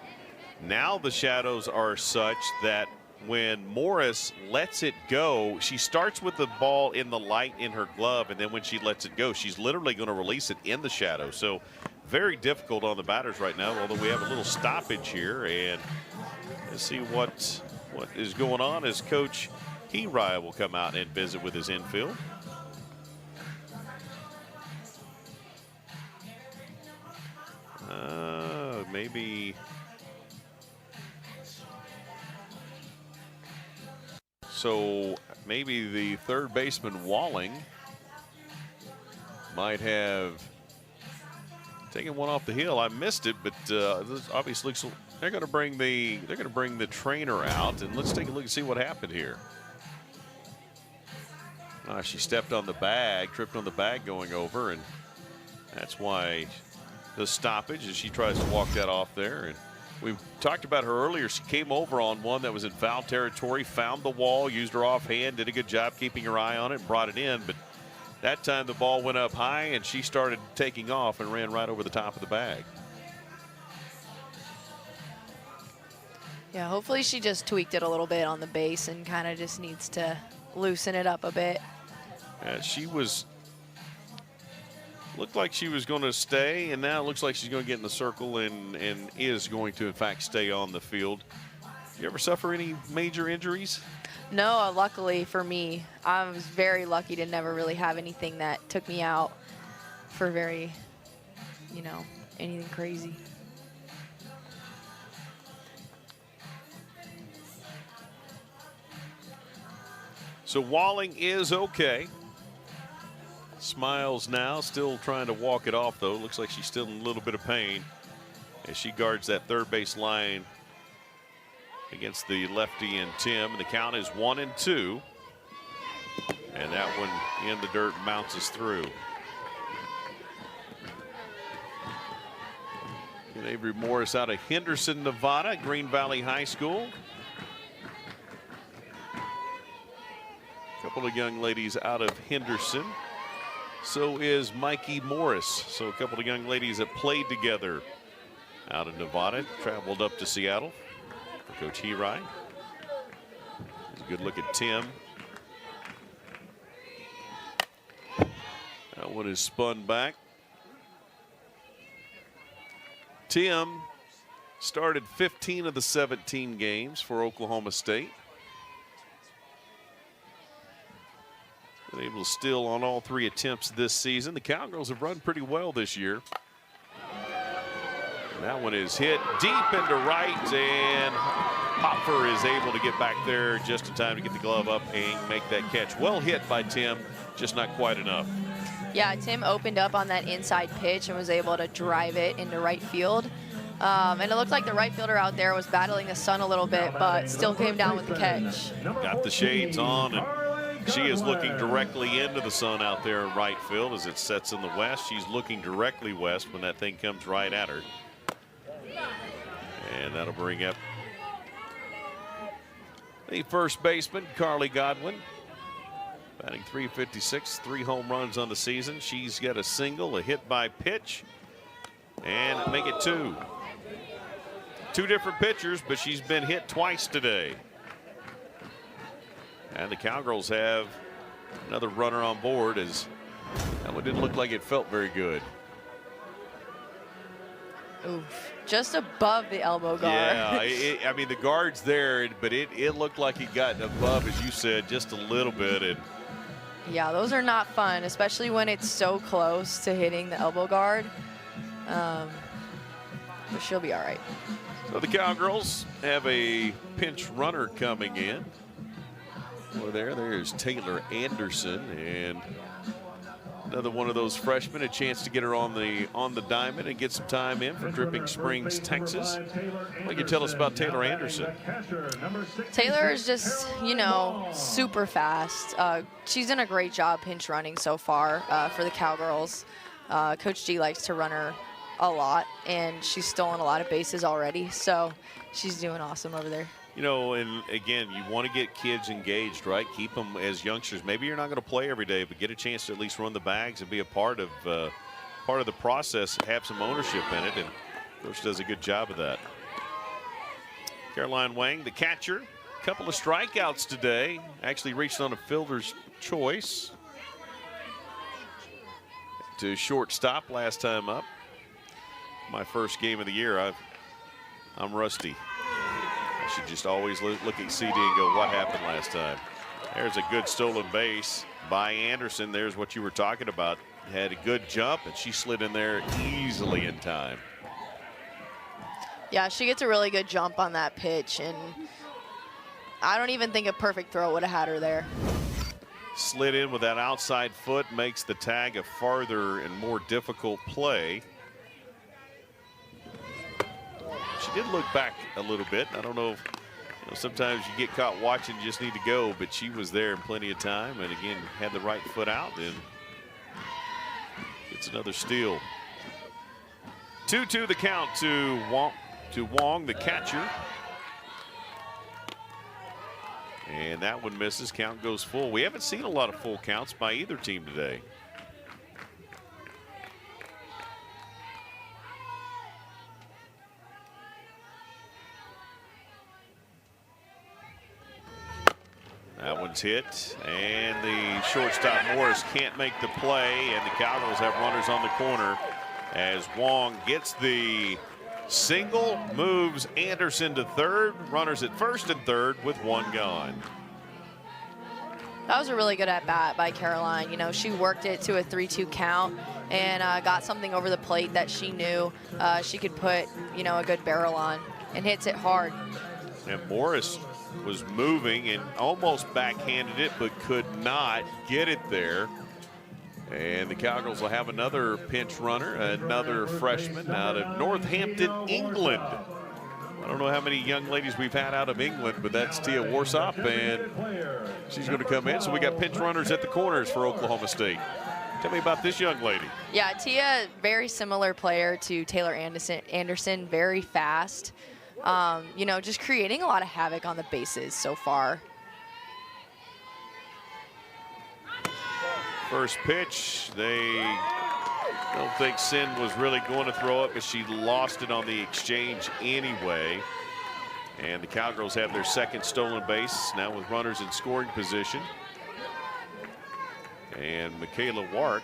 Now the shadows are such that when Morris lets it go, she starts with the ball in the light in her glove, and then when she lets it go, she's literally going to release it in the shadow. So very difficult on the batters right now, although we have a little stoppage here. And let's see what is going on as Coach Hirai will come out and visit with his infield. Maybe. So maybe the third baseman Walling might have taken one off the hill. I missed it, but this obviously they're going to bring the trainer out, and let's take a look and see what happened here. She stepped on the bag, tripped on the bag going over, and that's why the stoppage as she tries to walk that off there. And we talked about her earlier. She came over on one that was in foul territory, found the wall, used her offhand, did a good job keeping her eye on it, and brought it in. But that time the ball went up high, and she started taking off and ran right over the top of the bag. Yeah, hopefully she just tweaked it a little bit on the base and kind of just needs to loosen it up a bit. She looked like she was going to stay, and now it looks like she's going to get in the circle and is going to, in fact, stay on the field. You ever suffer any major injuries? No, luckily for me. I was very lucky to never really have anything that took me out for very, anything crazy. So Walling is okay. Smiles now, still trying to walk it off, though. Looks like she's still in a little bit of pain as she guards that third base line against the lefty and Tim. And the count is 1-2. And that one in the dirt bounces through. And Avery Morris out of Henderson, Nevada, Green Valley High School. A couple of young ladies out of Henderson. So is Mikey Morris. So a couple of young ladies that played together out of Nevada, traveled up to Seattle for Coach Hirai. Here's a good look at Tim. That one is spun back. Tim started 15 of the 17 games for Oklahoma State. Been able to steal on all 3 attempts this season. The Cowgirls have run pretty well this year. And that one is hit deep into right, and Hopper is able to get back there just in time to get the glove up and make that catch. Well hit by Tim, just not quite enough. Yeah, Tim opened up on that inside pitch and was able to drive it into right field. And it looked like the right fielder out there was battling the sun a little bit, but still came down with the catch. Got the shades on, and she is looking directly into the sun out there in right field as it sets in the west. She's looking directly west when that thing comes right at her. And that'll bring up the first baseman, Carly Godwin. Batting .356, 3 home runs on the season. She's got a single, a hit by pitch, and make it 2. 2 different pitchers, but she's been hit twice today. And the Cowgirls have another runner on board, as that one didn't look like it felt very good. Oof, just above the elbow guard. Yeah, I mean, the guard's there, but it looked like it got above, as you said, just a little bit. And yeah, those are not fun, especially when it's so close to hitting the elbow guard. But she'll be all right. So the Cowgirls have a pinch runner coming in. Over there's Taylor Anderson, and another one of those freshmen, a chance to get her on the diamond and get some time in for Dripping Springs, Texas. What can you tell us about Taylor Anderson? Taylor is just, you know, super fast. She's done a great job pinch running so far for the Cowgirls. Coach G likes to run her a lot, and she's stolen a lot of bases already, so she's doing awesome over there. You know, and again, you want to get kids engaged, right? Keep them as youngsters. Maybe you're not going to play every day, but get a chance to at least run the bags and be a part of the process, have some ownership in it, and Coach does a good job of that. Caroline Wang, the catcher, a couple of strikeouts today. Actually reached on a fielder's choice to shortstop last time up. My first game of the year, I'm rusty. I should just always look at CD and go, what happened last time? There's a good stolen base by Anderson. There's what you were talking about. Had a good jump, and she slid in there easily in time. Yeah, she gets a really good jump on that pitch, and I don't even think a perfect throw would have had her there. Slid in with that outside foot, makes the tag a farther and more difficult play. She did look back a little bit. I don't know if, sometimes you get caught watching, you just need to go, but she was there in plenty of time, and again had the right foot out and gets another steal. 2-2 the count to Wong, the catcher. And that one misses. Count goes full. We haven't seen a lot of full counts by either team today. That one's hit, and the shortstop Morris can't make the play, and the Cowgirls have runners on the corner as Wong gets the single, moves Anderson to third, runners at first and third with one gone. That was a really good at-bat by Caroline. You know, she worked it to a 3-2 count and got something over the plate that she knew she could put, you know, a good barrel on, and hits it hard. And Morris was moving and almost backhanded it, but could not get it there. And the Cowgirls will have another pinch runner, another freshman out of Northampton, England. I don't know how many young ladies we've had out of England, but that's Tia Warsop, and she's going to come in. So we got pinch runners at the corners for Oklahoma State. Tell me about this young lady. Yeah, Tia, very similar player to Taylor Anderson, very fast. You know, just creating a lot of havoc on the bases so far. First pitch, they don't think Sin was really going to throw it, but she lost it on the exchange anyway. And the Cowgirls have their second stolen base now with runners in scoring position. And Michaela Wark,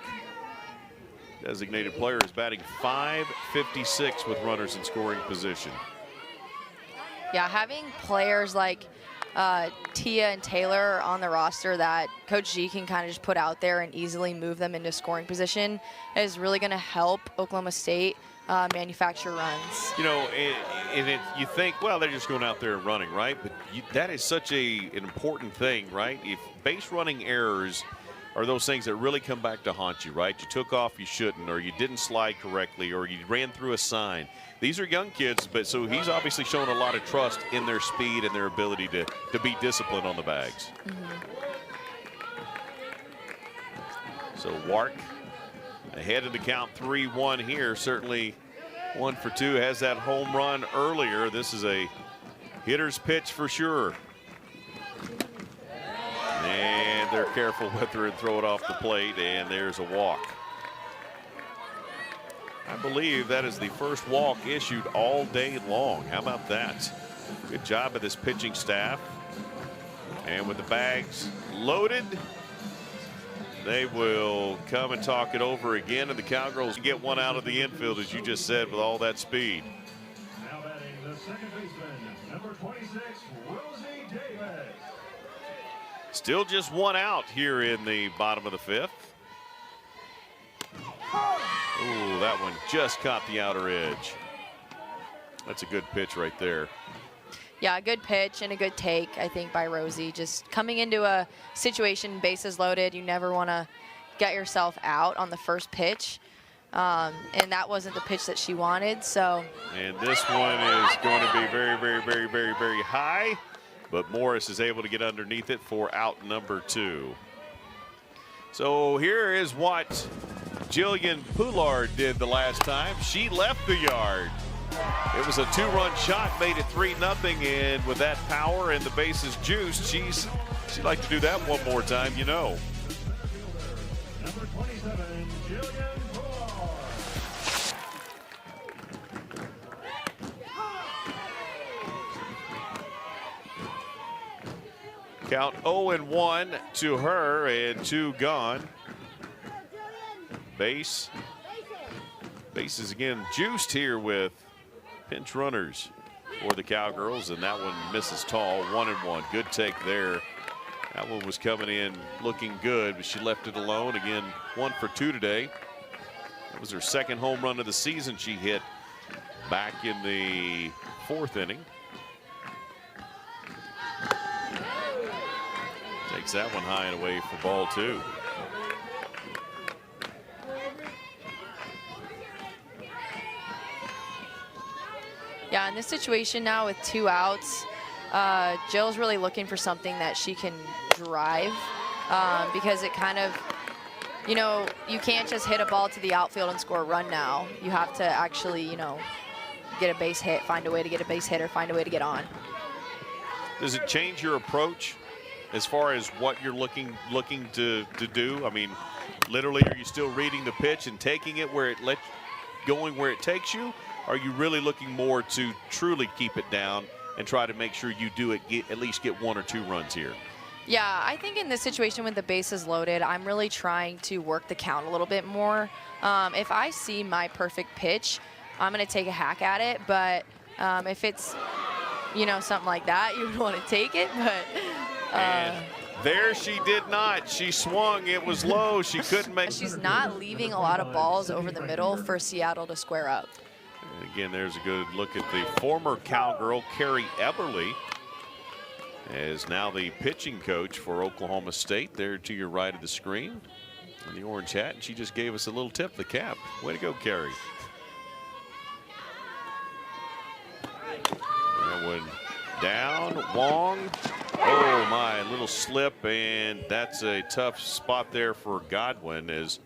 designated player, is batting .556 with runners in scoring position. Yeah, having players like Tia and Taylor on the roster that Coach G can kind of just put out there and easily move them into scoring position is really going to help Oklahoma State manufacture runs. You know, you think, well, they're just going out there and running, right? But that is such an important thing, right? If base running errors are those things that really come back to haunt you, right? You took off you shouldn't, or you didn't slide correctly, or you ran through a sign. These are young kids, but so he's obviously shown a lot of trust in their speed and their ability to be disciplined on the bags. So Wark ahead of the count 3-1 here. Certainly 1 for 2, has that home run earlier. This is a hitter's pitch for sure. And they're careful with her and throw it off the plate, and there's a walk. I believe that is the first walk issued all day long. How about that? Good job of this pitching staff. And with the bags loaded, they will come and talk it over again, and the Cowgirls get one out of the infield, as you just said, with all that speed. Now batting the second baseman, number 26, Rosie Davis. Still just one out here in the bottom of the 5th. Ooh, that one just caught the outer edge. That's a good pitch right there. Yeah, a good pitch and a good take, I think, by Rosie. Just coming into a situation, bases loaded, you never want to get yourself out on the first pitch. And that wasn't the pitch that she wanted, so. And this one is going to be very, very, very, very, very high. But Morris is able to get underneath it for out number 2. So here is what Jillian Poulard did the last time. She left the yard. It was a 2-run shot, made it 3-0, and with that power and the bases juiced, she'd like to do that one more time, you know. Number 27, Jillian Poulard. Count 0-1 to her, and 2 gone. Bases again juiced here with pinch runners for the Cowgirls, and that one misses tall. 1-1. Good take there. That one was coming in looking good, but she left it alone. Again, 1 for 2 today. That was her second home run of the season she hit back in the 4th inning. Takes that one high and away for ball 2. Yeah, in this situation now with 2 outs, Jill's really looking for something that she can drive because it kind of, you know, you can't just hit a ball to the outfield and score a run now. You have to actually, you know, get a base hit, find a way to get a base hit, or find a way to get on. Does it change your approach as far as what you're looking to do? I mean, literally, are you still reading the pitch and taking it where it going where it takes you? Are you really looking more to truly keep it down and try to make sure you do it, at least get 1 or 2 runs here? Yeah, I think in this situation with the bases loaded, I'm really trying to work the count a little bit more. If I see my perfect pitch, I'm going to take a hack at it. But if it's, you know, something like that, you would want to take it. But and there she did not. She swung. It was low. She couldn't make. She's not leaving a lot of balls over the middle for Seattle to square up. And again, there's a good look at the former Cowgirl, Carrie Eberly, as now the pitching coach for Oklahoma State, there to your right of the screen in the orange hat. And she just gave us a little tip of the cap. Way to go, Carrie. That one down. Wong. Oh, my, little slip. And that's a tough spot there for Godwin as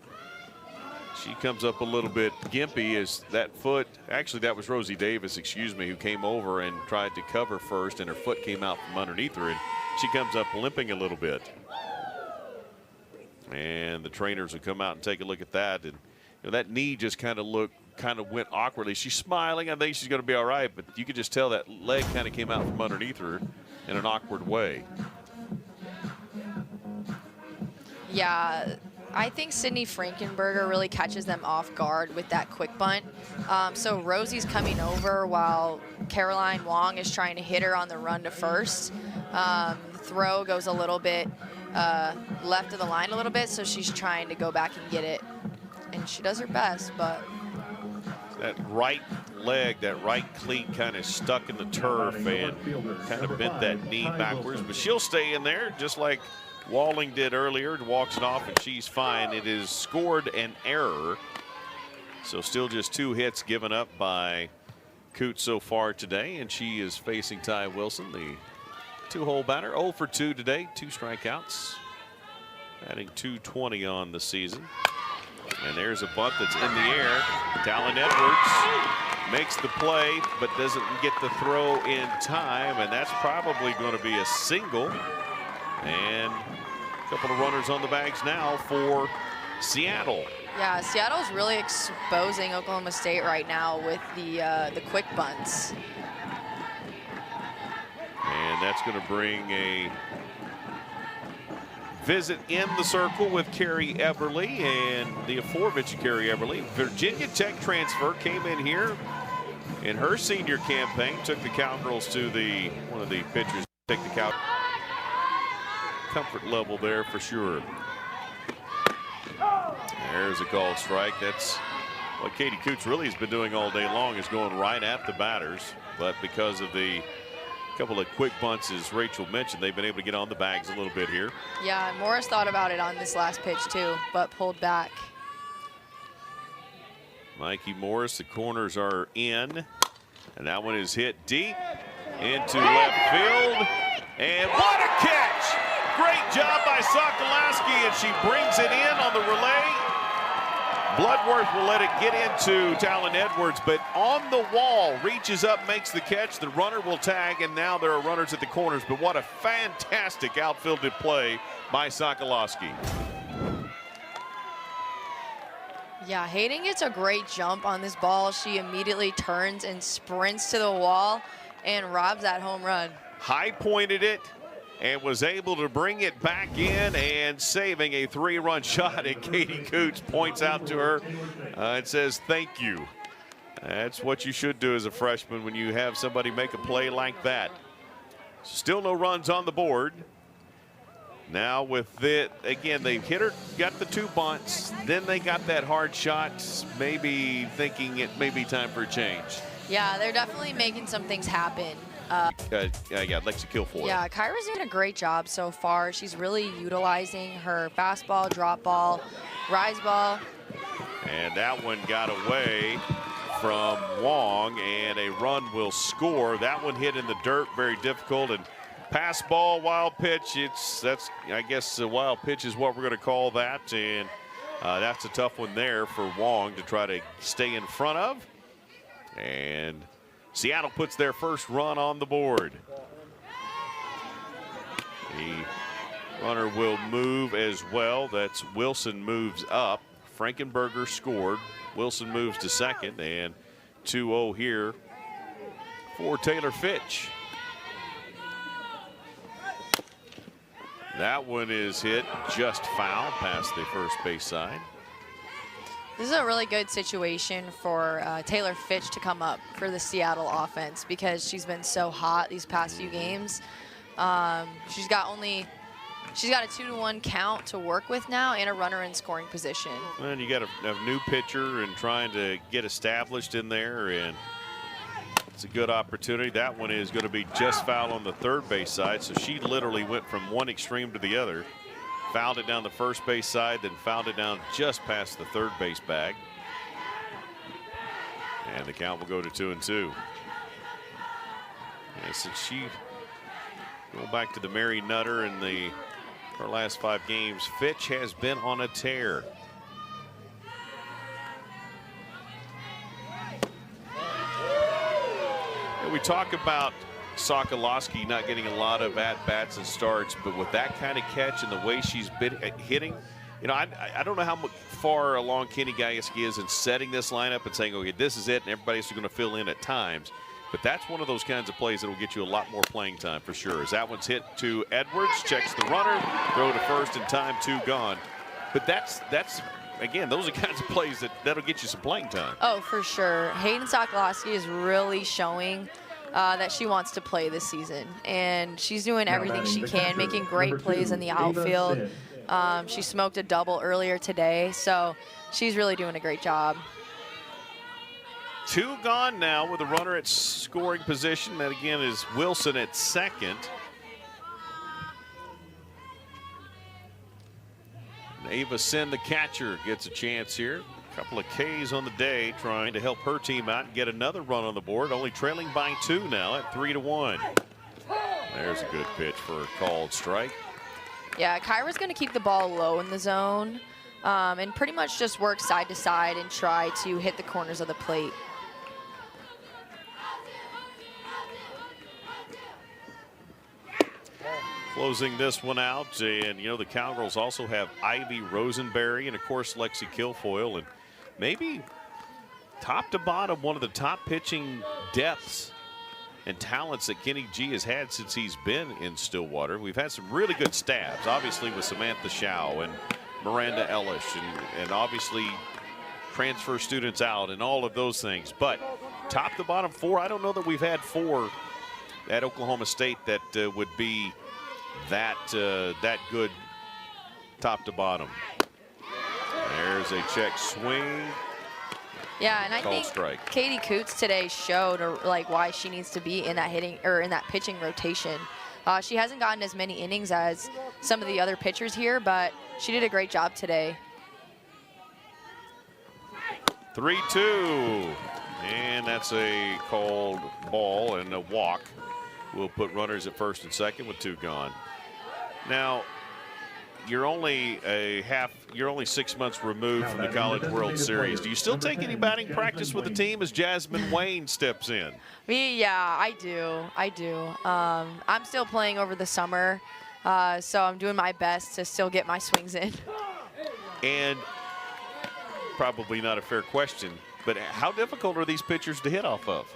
she comes up a little bit gimpy as that foot, actually that was Rosie Davis, excuse me, who came over and tried to cover first, and her foot came out from underneath her, and she comes up limping a little bit. And the trainers will come out and take a look at that, and you know, that knee just kind of went awkwardly. She's smiling. I think she's going to be all right, but you could just tell that leg kind of came out from underneath her in an awkward way. Yeah. I think Sydney Frankenberger really catches them off guard with that quick bunt. So Rosie's coming over while Caroline Wong is trying to hit her on the run to first. The throw goes a little bit left of the line a little bit, so she's trying to go back and get it. And she does her best, but. That right leg, that right cleat kind of stuck in the turf and kind of bent that knee backwards. But she'll stay in there just like Walling did earlier, walks it off, and she's fine. It is scored an error. So still just 2 hits given up by Coots so far today, and she is facing Ty Wilson, the 2-hole batter. 0 for 2 today, 2 strikeouts, adding 220 on the season. And there's a bunt that's in the air. Talon Edwards makes the play, but doesn't get the throw in time, and that's probably going to be a single. And a couple of runners on the bags now for Seattle. Yeah, Seattle's really exposing Oklahoma State right now with the quick bunts. And that's going to bring a visit in the circle with Carrie Everly and the aforementioned Carrie Everly. Virginia Tech transfer came in here in her senior campaign, took the Cowgirls to one of the pitchers take the Cow comfort level there for sure. There's a called strike. That's what Katie Coots really has been doing all day long, is going right at the batters. But because of the couple of quick bunts, as Rachel mentioned, they've been able to get on the bags a little bit here. Yeah, Morris thought about it on this last pitch too, but pulled back. Mikey Morris, the corners are in, and that one is hit deep into left field. And what a catch! Great job by Sokolowski, and she brings it in on the relay. Bloodworth will let it get into Talon Edwards, but on the wall, reaches up, makes the catch. The runner will tag, and now there are runners at the corners. But what a fantastic outfielded play by Sokolowski. Yeah, Hayden gets a great jump on this ball. She immediately turns and sprints to the wall and robs that home run. High pointed it and was able to bring it back in and saving a 3-run shot. And Katie Coots points out to her and says, thank you. That's what you should do as a freshman when you have somebody make a play like that. Still no runs on the board. Now with it, again, they hit her, got the 2 bunts, then they got that hard shot, maybe thinking it may be time for a change. Yeah, they're definitely making some things happen. Yeah, Lexi Kilfoyle. Yeah, Kyra's doing a great job so far. She's really utilizing her fastball, drop ball, rise ball. And that one got away from Wong, and a run will score. That one hit in the dirt, very difficult. And pass ball, wild pitch. That's I guess a wild pitch is what we're going to call that. And that's a tough one there for Wong to try to stay in front of. And Seattle puts their first run on the board. The runner will move as well. That's Wilson moves up. Frankenberger scored. Wilson moves to second, and 2-0 here for Taylor Fitch. That one is hit just foul past the first base side. This is a really good situation for Taylor Fitch to come up for the Seattle offense because she's been so hot these past few games. She's got a 2-1 count to work with now and a runner in scoring position. And you got a new pitcher and trying to get established in there, and it's a good opportunity. That one is going to be just foul on the third base side, so she literally went from one extreme to the other. Fouled it down the first base side, then fouled it down just past the third base bag. And the count will go to 2-2. Yeah, since she going back to the Mary Nutter in her last 5 games, Fitch has been on a tear. And we talk about Sokolowski not getting a lot of at-bats and starts, but with that kind of catch and the way she's been hitting, you know, I don't know how far along Kenny Gajewski is in setting this lineup and saying, okay, this is it, and everybody's going to fill in at times. But that's one of those kinds of plays that will get you a lot more playing time for sure. As that one's hit to Edwards, checks the runner, throw to first in time, 2 gone. But that's again, those are kinds of plays that'll get you some playing time. Oh, for sure. Hayden Sokolowski is really showing that she wants to play this season, and she's doing everything she can, making great plays in the outfield. She smoked a double earlier today, so she's really doing a great job. 2 gone now with a runner at scoring position. That again is Wilson at second. Ava Sin, the catcher, gets a chance here. A couple of Ks on the day, trying to help her team out and get another run on the board. Only trailing by 2 now at 3-1. There's a good pitch for a called strike. Yeah, Kyra's going to keep the ball low in the zone and pretty much just work side to side and try to hit the corners of the plate. Closing this one out, and you know the Cowgirls also have Ivy Rosenberry and of course Lexi Kilfoyle, and maybe top to bottom one of the top pitching depths and talents that Kenny G has had since he's been in Stillwater. We've had some really good stabs, obviously with Samantha Shao and Miranda Ellish, and obviously transfer students out and all of those things. But top to bottom 4, I don't know that we've had 4 at Oklahoma State that would be that good top to bottom. There's a check swing. Yeah, and I Called think strike. Katie Coots today showed like why she needs to be in that hitting or in that pitching rotation. She hasn't gotten as many innings as some of the other pitchers here, but she did a great job today. 3-2, and that's a called ball and a walk. We'll put runners at first and second with 2 gone. Now, you're only 6 months removed from the College World Series. Do you still take any batting practice with the team as Jasmine Wayne steps in? Yeah, I do. I'm still playing over the summer, so I'm doing my best to still get my swings in. And probably not a fair question, but how difficult are these pitchers to hit off of?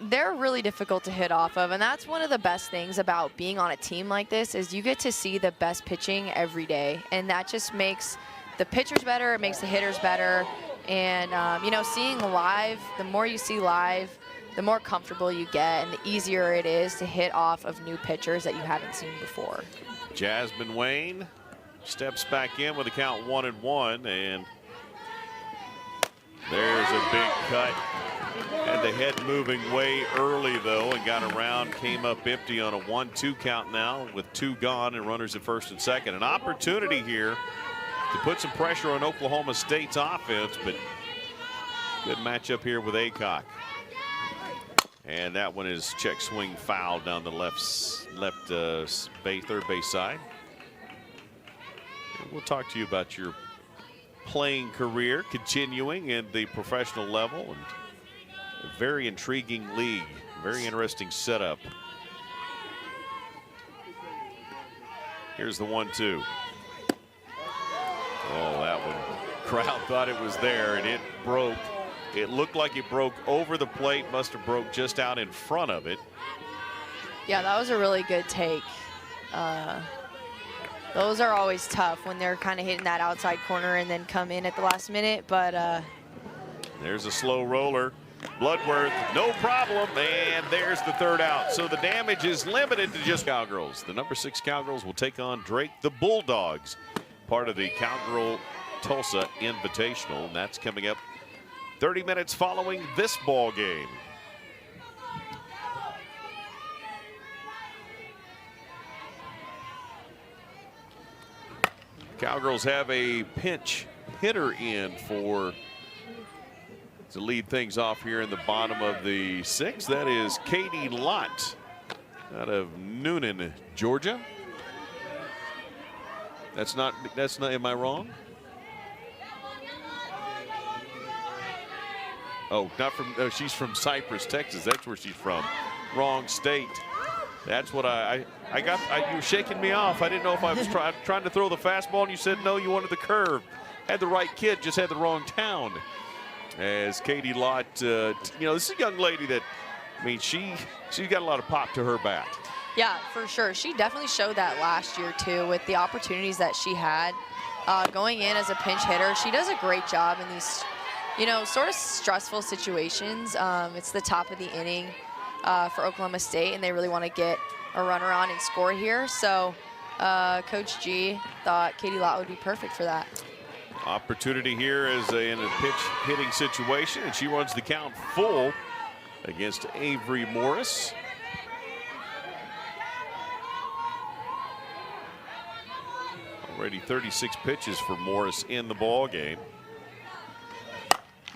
They're really difficult to hit off of, and that's one of the best things about being on a team like this is you get to see the best pitching every day, and that just makes the pitchers better, it makes the hitters better, and you know, seeing live, the more you see live, the more comfortable you get and the easier it is to hit off of new pitchers that you haven't seen before. Jasmine Wayne steps back in with a count 1-1, and there's a big cut. Had the head moving way early, though, and got around, came up empty on a 1-2 count now with 2 gone and runners at first and second. An opportunity here to put some pressure on Oklahoma State's offense, but good matchup here with Aycock. And that one is check swing foul down the third base side. And we'll talk to you about your playing career continuing in the professional level, and a very intriguing league, very interesting setup. Here's the 1-2. Oh, that one, crowd thought it was there, and it broke. It looked like it broke over the plate, must have broke just out in front of it. Yeah, that was a really good take. Those are always tough when they're kind of hitting that outside corner and then come in at the last minute, but there's a slow roller. Bloodworth, no problem, and there's the third out. So the damage is limited to just Cowgirls. The number 6 Cowgirls will take on Drake the Bulldogs, part of the Cowgirl Tulsa Invitational, and that's coming up 30 minutes following this ball game. Cowgirls have a pinch hitter in to lead things off here in the bottom of the 6th. That is Katie Lott out of Noonan, Georgia. That's not, am I wrong? Oh, not from, she's from Cypress, Texas. That's where she's from. Wrong state. That's what I got. You were shaking me off. I didn't know if I was trying to throw the fastball, and you said no, you wanted the curve. Had the right kid, just had the wrong town. As Katie Lott, you know, this is a young lady that, I mean, she's got a lot of pop to her bat. yeah, for sure. She definitely showed that last year, too, with the opportunities that she had going in as a pinch hitter. She does a great job in these, you know, sort of stressful situations. It's the top of the inning for Oklahoma State, and they really want to get a runner on and score here. So Coach G thought Katie Lott would be perfect for that. Opportunity here is in a pitch hitting situation, and she runs the count full against Avery Morris. Already 36 pitches for Morris in the ball game.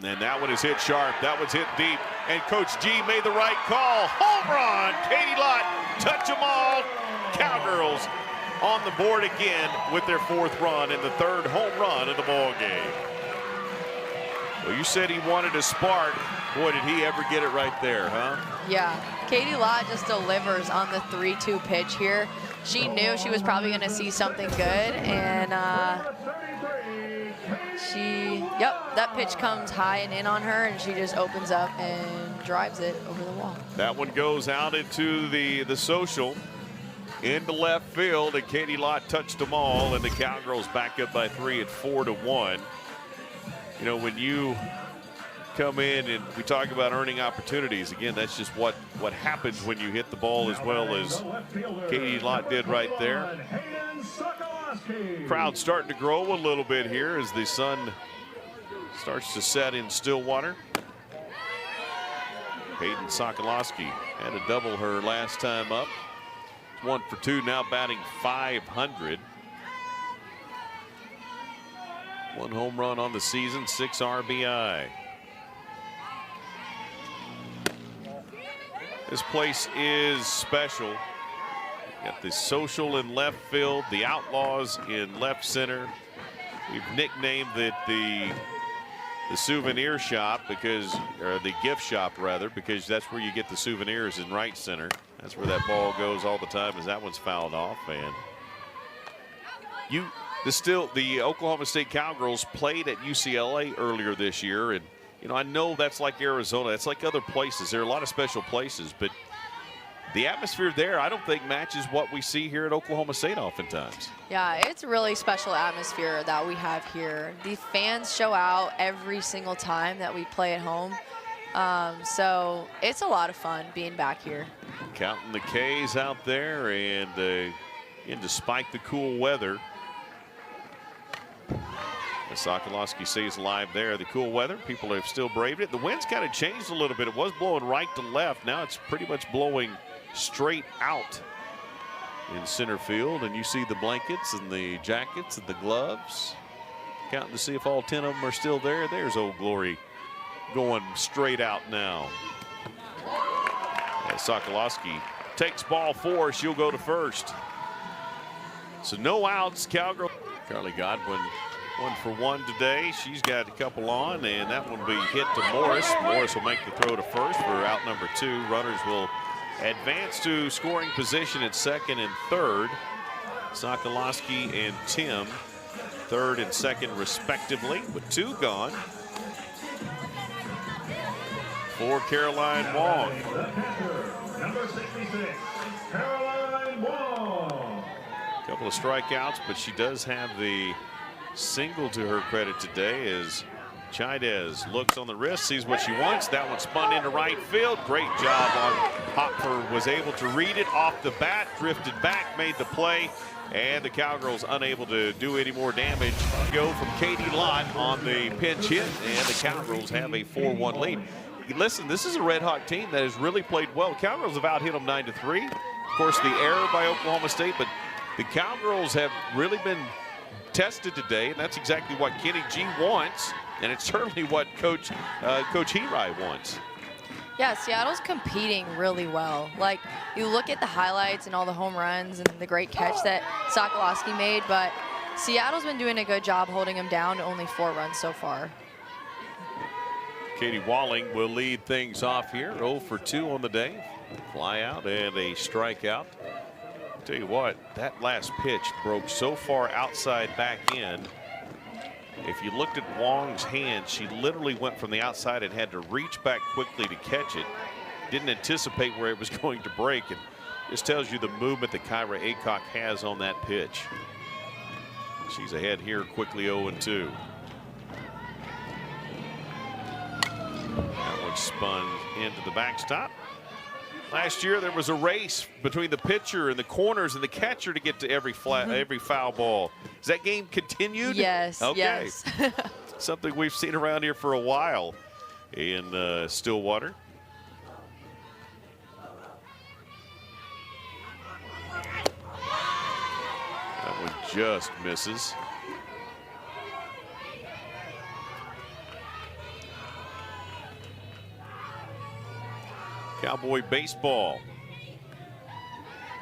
And that one is hit sharp. That one's hit deep. And Coach G made the right call. Home run. Katie Lott, touch them all. Cowgirls on the board again with their 4th run and the 3rd home run of the ball game. Well, you said he wanted a spark. Boy, did he ever get it right there, huh? Yeah, Katie Lott just delivers on the 3-2 pitch here. She knew she was probably going to see something good, and that pitch comes high and in on her, and she just opens up and drives it over the wall. That one goes out into the social, into left field, and Katie Lott touched them all, and the Cowgirls back up by 3 at 4-1. You know, when you come in and we talk about earning opportunities, again, that's just what happens when you hit the ball as well as Katie Lott did right there. Crowd starting to grow a little bit here as the sun starts to set in Stillwater. Hayden Sokolowski had a double her last time up. 1 for 2, now batting .500. 1 home run on the season, 6 RBI. This place is special. Got the social in left field, the Outlaws in left center. We've nicknamed it the souvenir shop because, or the gift shop rather, because that's where you get the souvenirs in right center. That's where that ball goes all the time as that one's fouled off. And the Oklahoma State Cowgirls played at UCLA earlier this year, and you know, I know that's like Arizona, it's like other places. There are a lot of special places, but the atmosphere there, I don't think matches what we see here at Oklahoma State oftentimes. Yeah, it's a really special atmosphere that we have here. The fans show out every single time that we play at home. So it's a lot of fun being back here. Counting the K's out there, and despite the cool weather, Sokolowski stays alive there. The cool weather, people have still braved it. The wind's kind of changed a little bit. It was blowing right to left. Now it's pretty much blowing straight out in center field. And you see the blankets and the jackets and the gloves. Counting to see if all 10 of them are still there. There's Old Glory going straight out now. As Sokolowski takes ball 4, she'll go to first. So no outs, Cowgirl. Carly Godwin 1 for 1 today. She's got a couple on, and that one will be hit to Morris. Morris will make the throw to first for out number 2. Runners will advance to scoring position at 2nd and 3rd. Sokolowski and Tim 3rd and 2nd respectively, with 2 gone. For Caroline Wong. Number 66, Caroline Wong. Couple of strikeouts, but she does have the single to her credit today as Chaidez looks on the wrist, sees what she wants. That one spun into right field. Great job on Hopper, was able to read it off the bat, drifted back, made the play, and the Cowgirls unable to do any more damage. Go from Katie Lott on the pinch hit, and the Cowgirls have a 4-1 lead. Listen, this is a red-hot team that has really played well. Cowgirls have out-hit them 9-3. Of course, the error by Oklahoma State, but the Cowgirls have really been tested today, and that's exactly what Kenny G wants, and it's certainly what Coach Hirai wants. Yeah, Seattle's competing really well. Like, you look at the highlights and all the home runs and the great catch that Sokolowski made, but Seattle's been doing a good job holding them down to only 4 runs so far. Katie Walling will lead things off here. 0 for 2 on the day. Fly out and a strikeout. Tell you what, that last pitch broke so far outside back in. If you looked at Wong's hand, she literally went from the outside and had to reach back quickly to catch it. Didn't anticipate where it was going to break. And this tells you the movement that Kyra Aycock has on that pitch. She's ahead here quickly 0-2. That one spun into the backstop. Last year there was a race between the pitcher and the corners and the catcher to get to every foul ball. Has that game continued? Yes. Okay. Yes. Something we've seen around here for a while in Stillwater. That one just misses. Cowboy baseball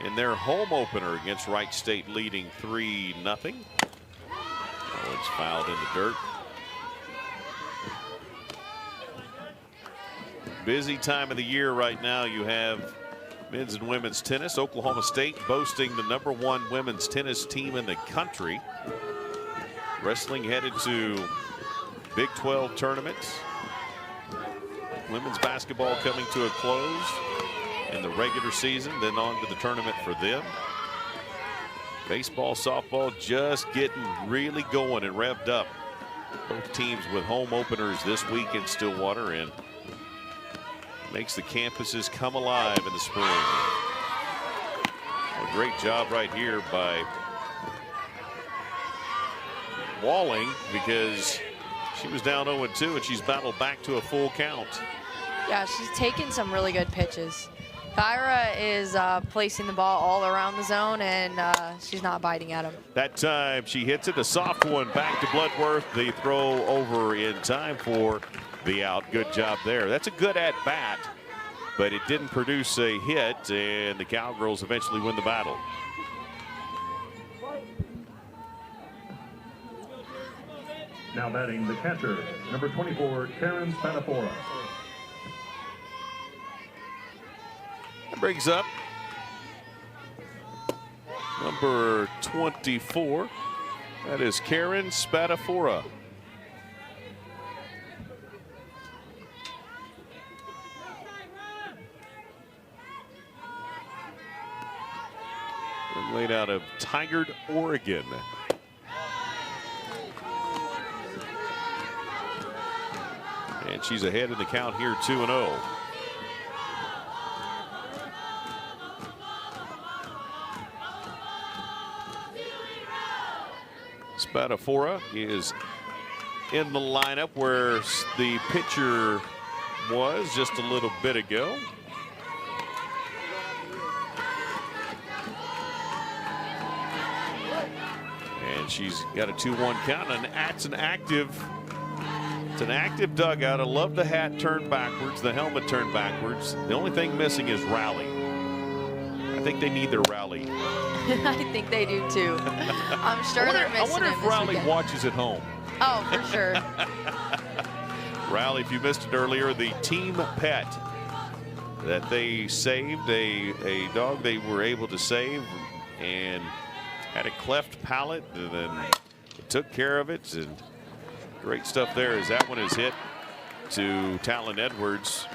in their home opener against Wright State, leading 3-0. Oh, it's fouled in the dirt. Busy time of the year right now. You have men's and women's tennis. Oklahoma State boasting the #1 women's tennis team in the country. Wrestling headed to Big 12 tournaments. Women's basketball coming to a close in the regular season, then on to the tournament for them. Baseball, softball just getting really going and revved up. Both teams with home openers this week in Stillwater, and makes the campuses come alive in the spring. A great job right here by Walling, because she was down 0-2 and she's battled back to a full count. Yeah, she's taken some really good pitches. Thyra is placing the ball all around the zone, and she's not biting at him. That time she hits it, a soft one back to Bloodworth. The throw over in time for the out. Good job there. That's a good at bat, but it didn't produce a hit, and the Cowgirls eventually win the battle. Now batting the catcher, number 24, Karen Spadafora. Brings up number 24. That is Karen Spadafora. Laid out of Tigard, Oregon. And she's ahead in the count here, 2-0. Spadafora is in the lineup where the pitcher was just a little bit ago. And she's got a 2-1 count, and it's an active dugout. I love the hat turned backwards, the helmet turned backwards. The only thing missing is rally. I think they need their rally. I think they do too. I'm sure they're missing. I wonder if Rally weekend. watches at home. Oh, for sure. Rally, if you missed it earlier, the team pet that they saved, a dog they were able to save, and had a cleft palate, and then took care of it. And great stuff there as that one is hit to Talon Edwards.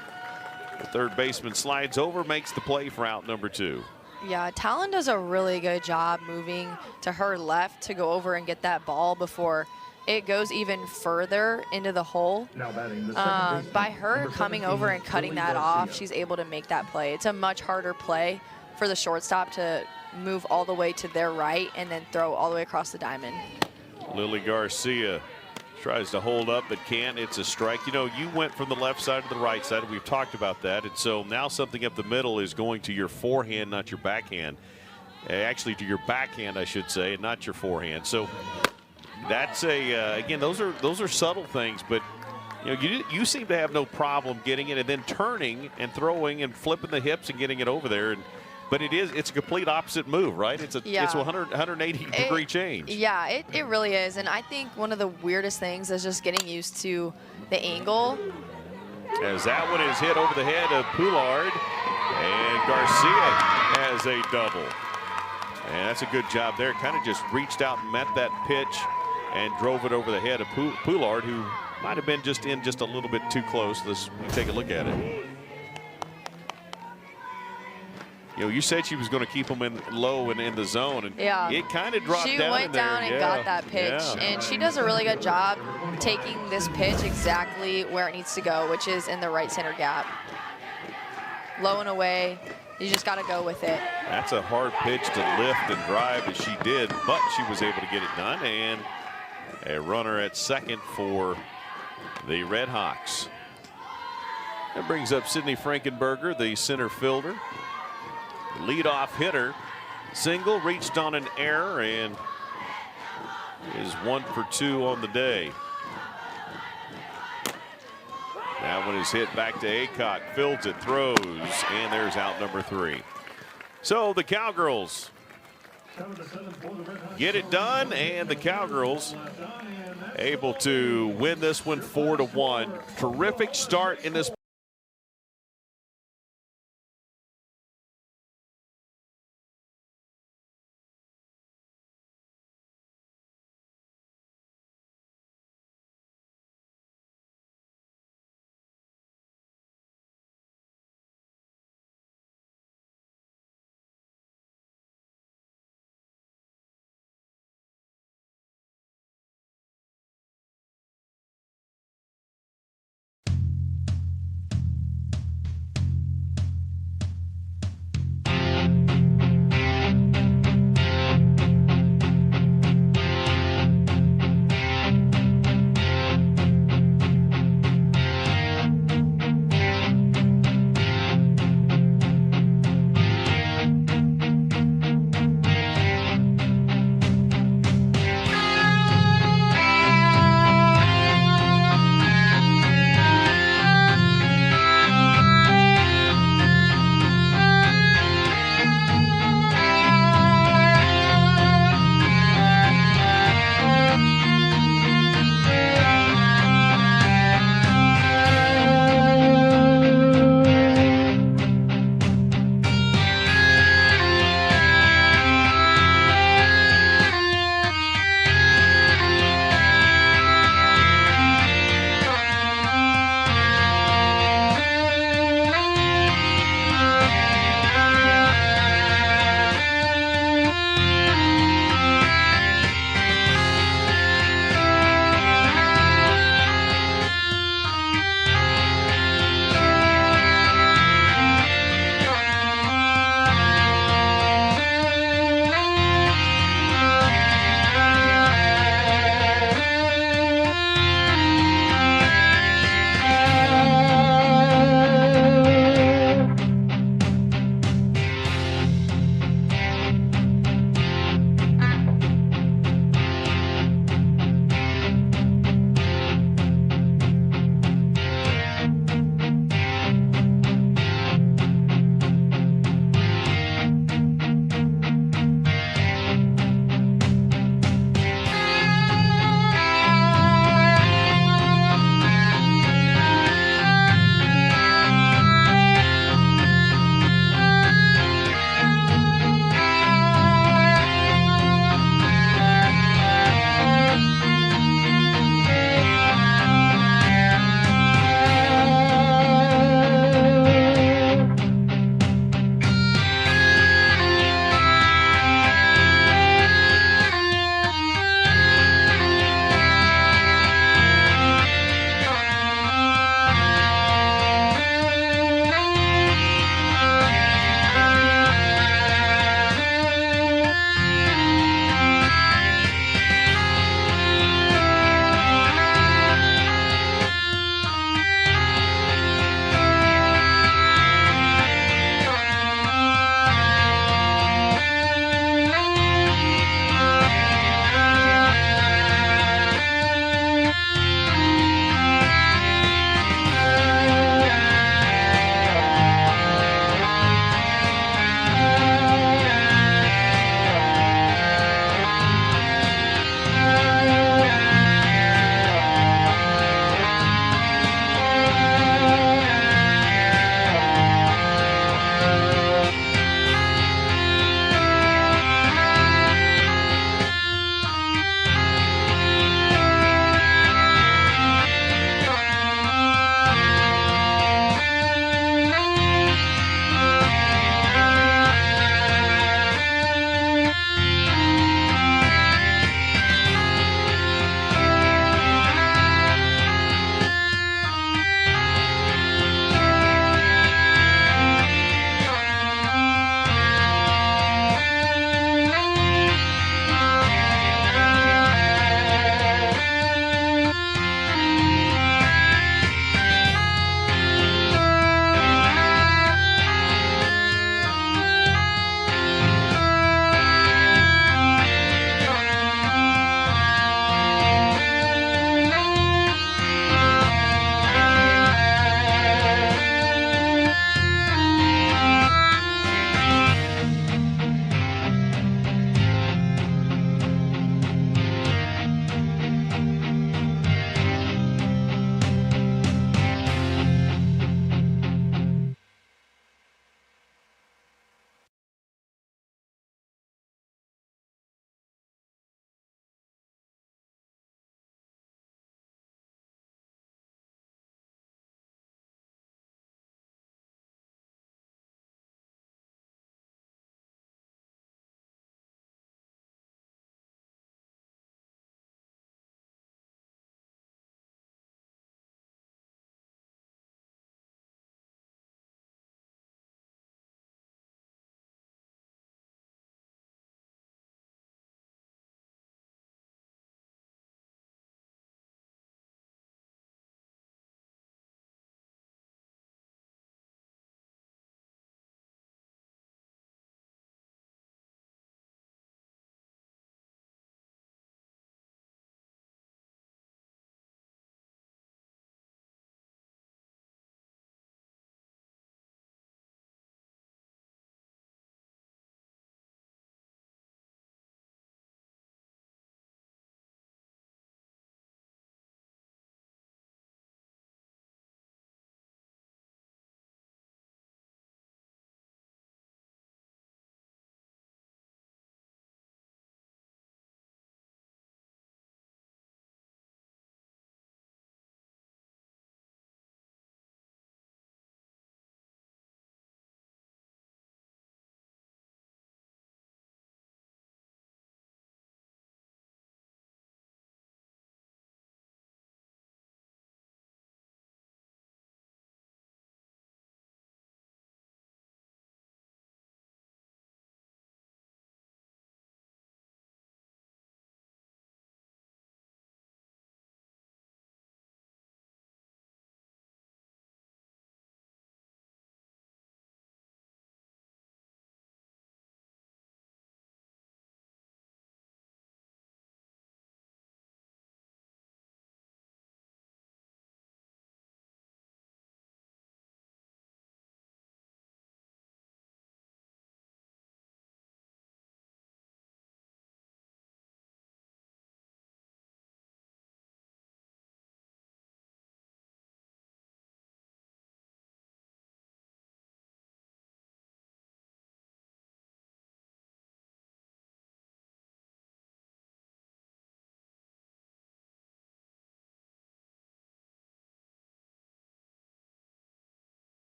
The third baseman slides over, makes the play for out number 2. Yeah, Talon does a really good job moving to her left to go over and get that ball before it goes even further into the hole. Now batting the second baseman, By her number coming 17, over and cutting Lily that off, Garcia. she's able to make that play. It's a much harder play for the shortstop to move all the way to their right and then throw all the way across the diamond. Lily Garcia tries to hold up but can't. It's a strike. You know, you went from the left side to the right side. We've talked about that. And so now something up the middle is going to your forehand, not your backhand. Actually, to your backhand, I should say, and not your forehand. So that's again, those are subtle things, but you know, you seem to have no problem getting it and then turning and throwing and flipping the hips and getting it over there. But it's a complete opposite move, right? It's a 180 degree change. Yeah, it really is. And I think one of the weirdest things is just getting used to the angle. As that one is hit over the head of Poulard, and Garcia has a double. And that's a good job there. Kind of just reached out and met that pitch and drove it over the head of Poulard, who might have been just a little bit too close. Let's take a look at it. You know, you said she was going to keep them in low and in the zone, and it kind of dropped down. She went in there. down and got that pitch, and she does a really good job taking this pitch exactly where it needs to go, which is in the right center gap. Low and away. You just got to go with it. That's a hard pitch to lift and drive as she did, but she was able to get it done, and a runner at second for the Red Hawks. That brings up Sydney Frankenberger, the center fielder. Leadoff hitter, single, reached on an error, and is 1 for 2 on the day. That one is hit back to Aycock, fields it, throws, and there's out number 3. So the Cowgirls get it done, and the Cowgirls able to win this one 4-1. Terrific start in this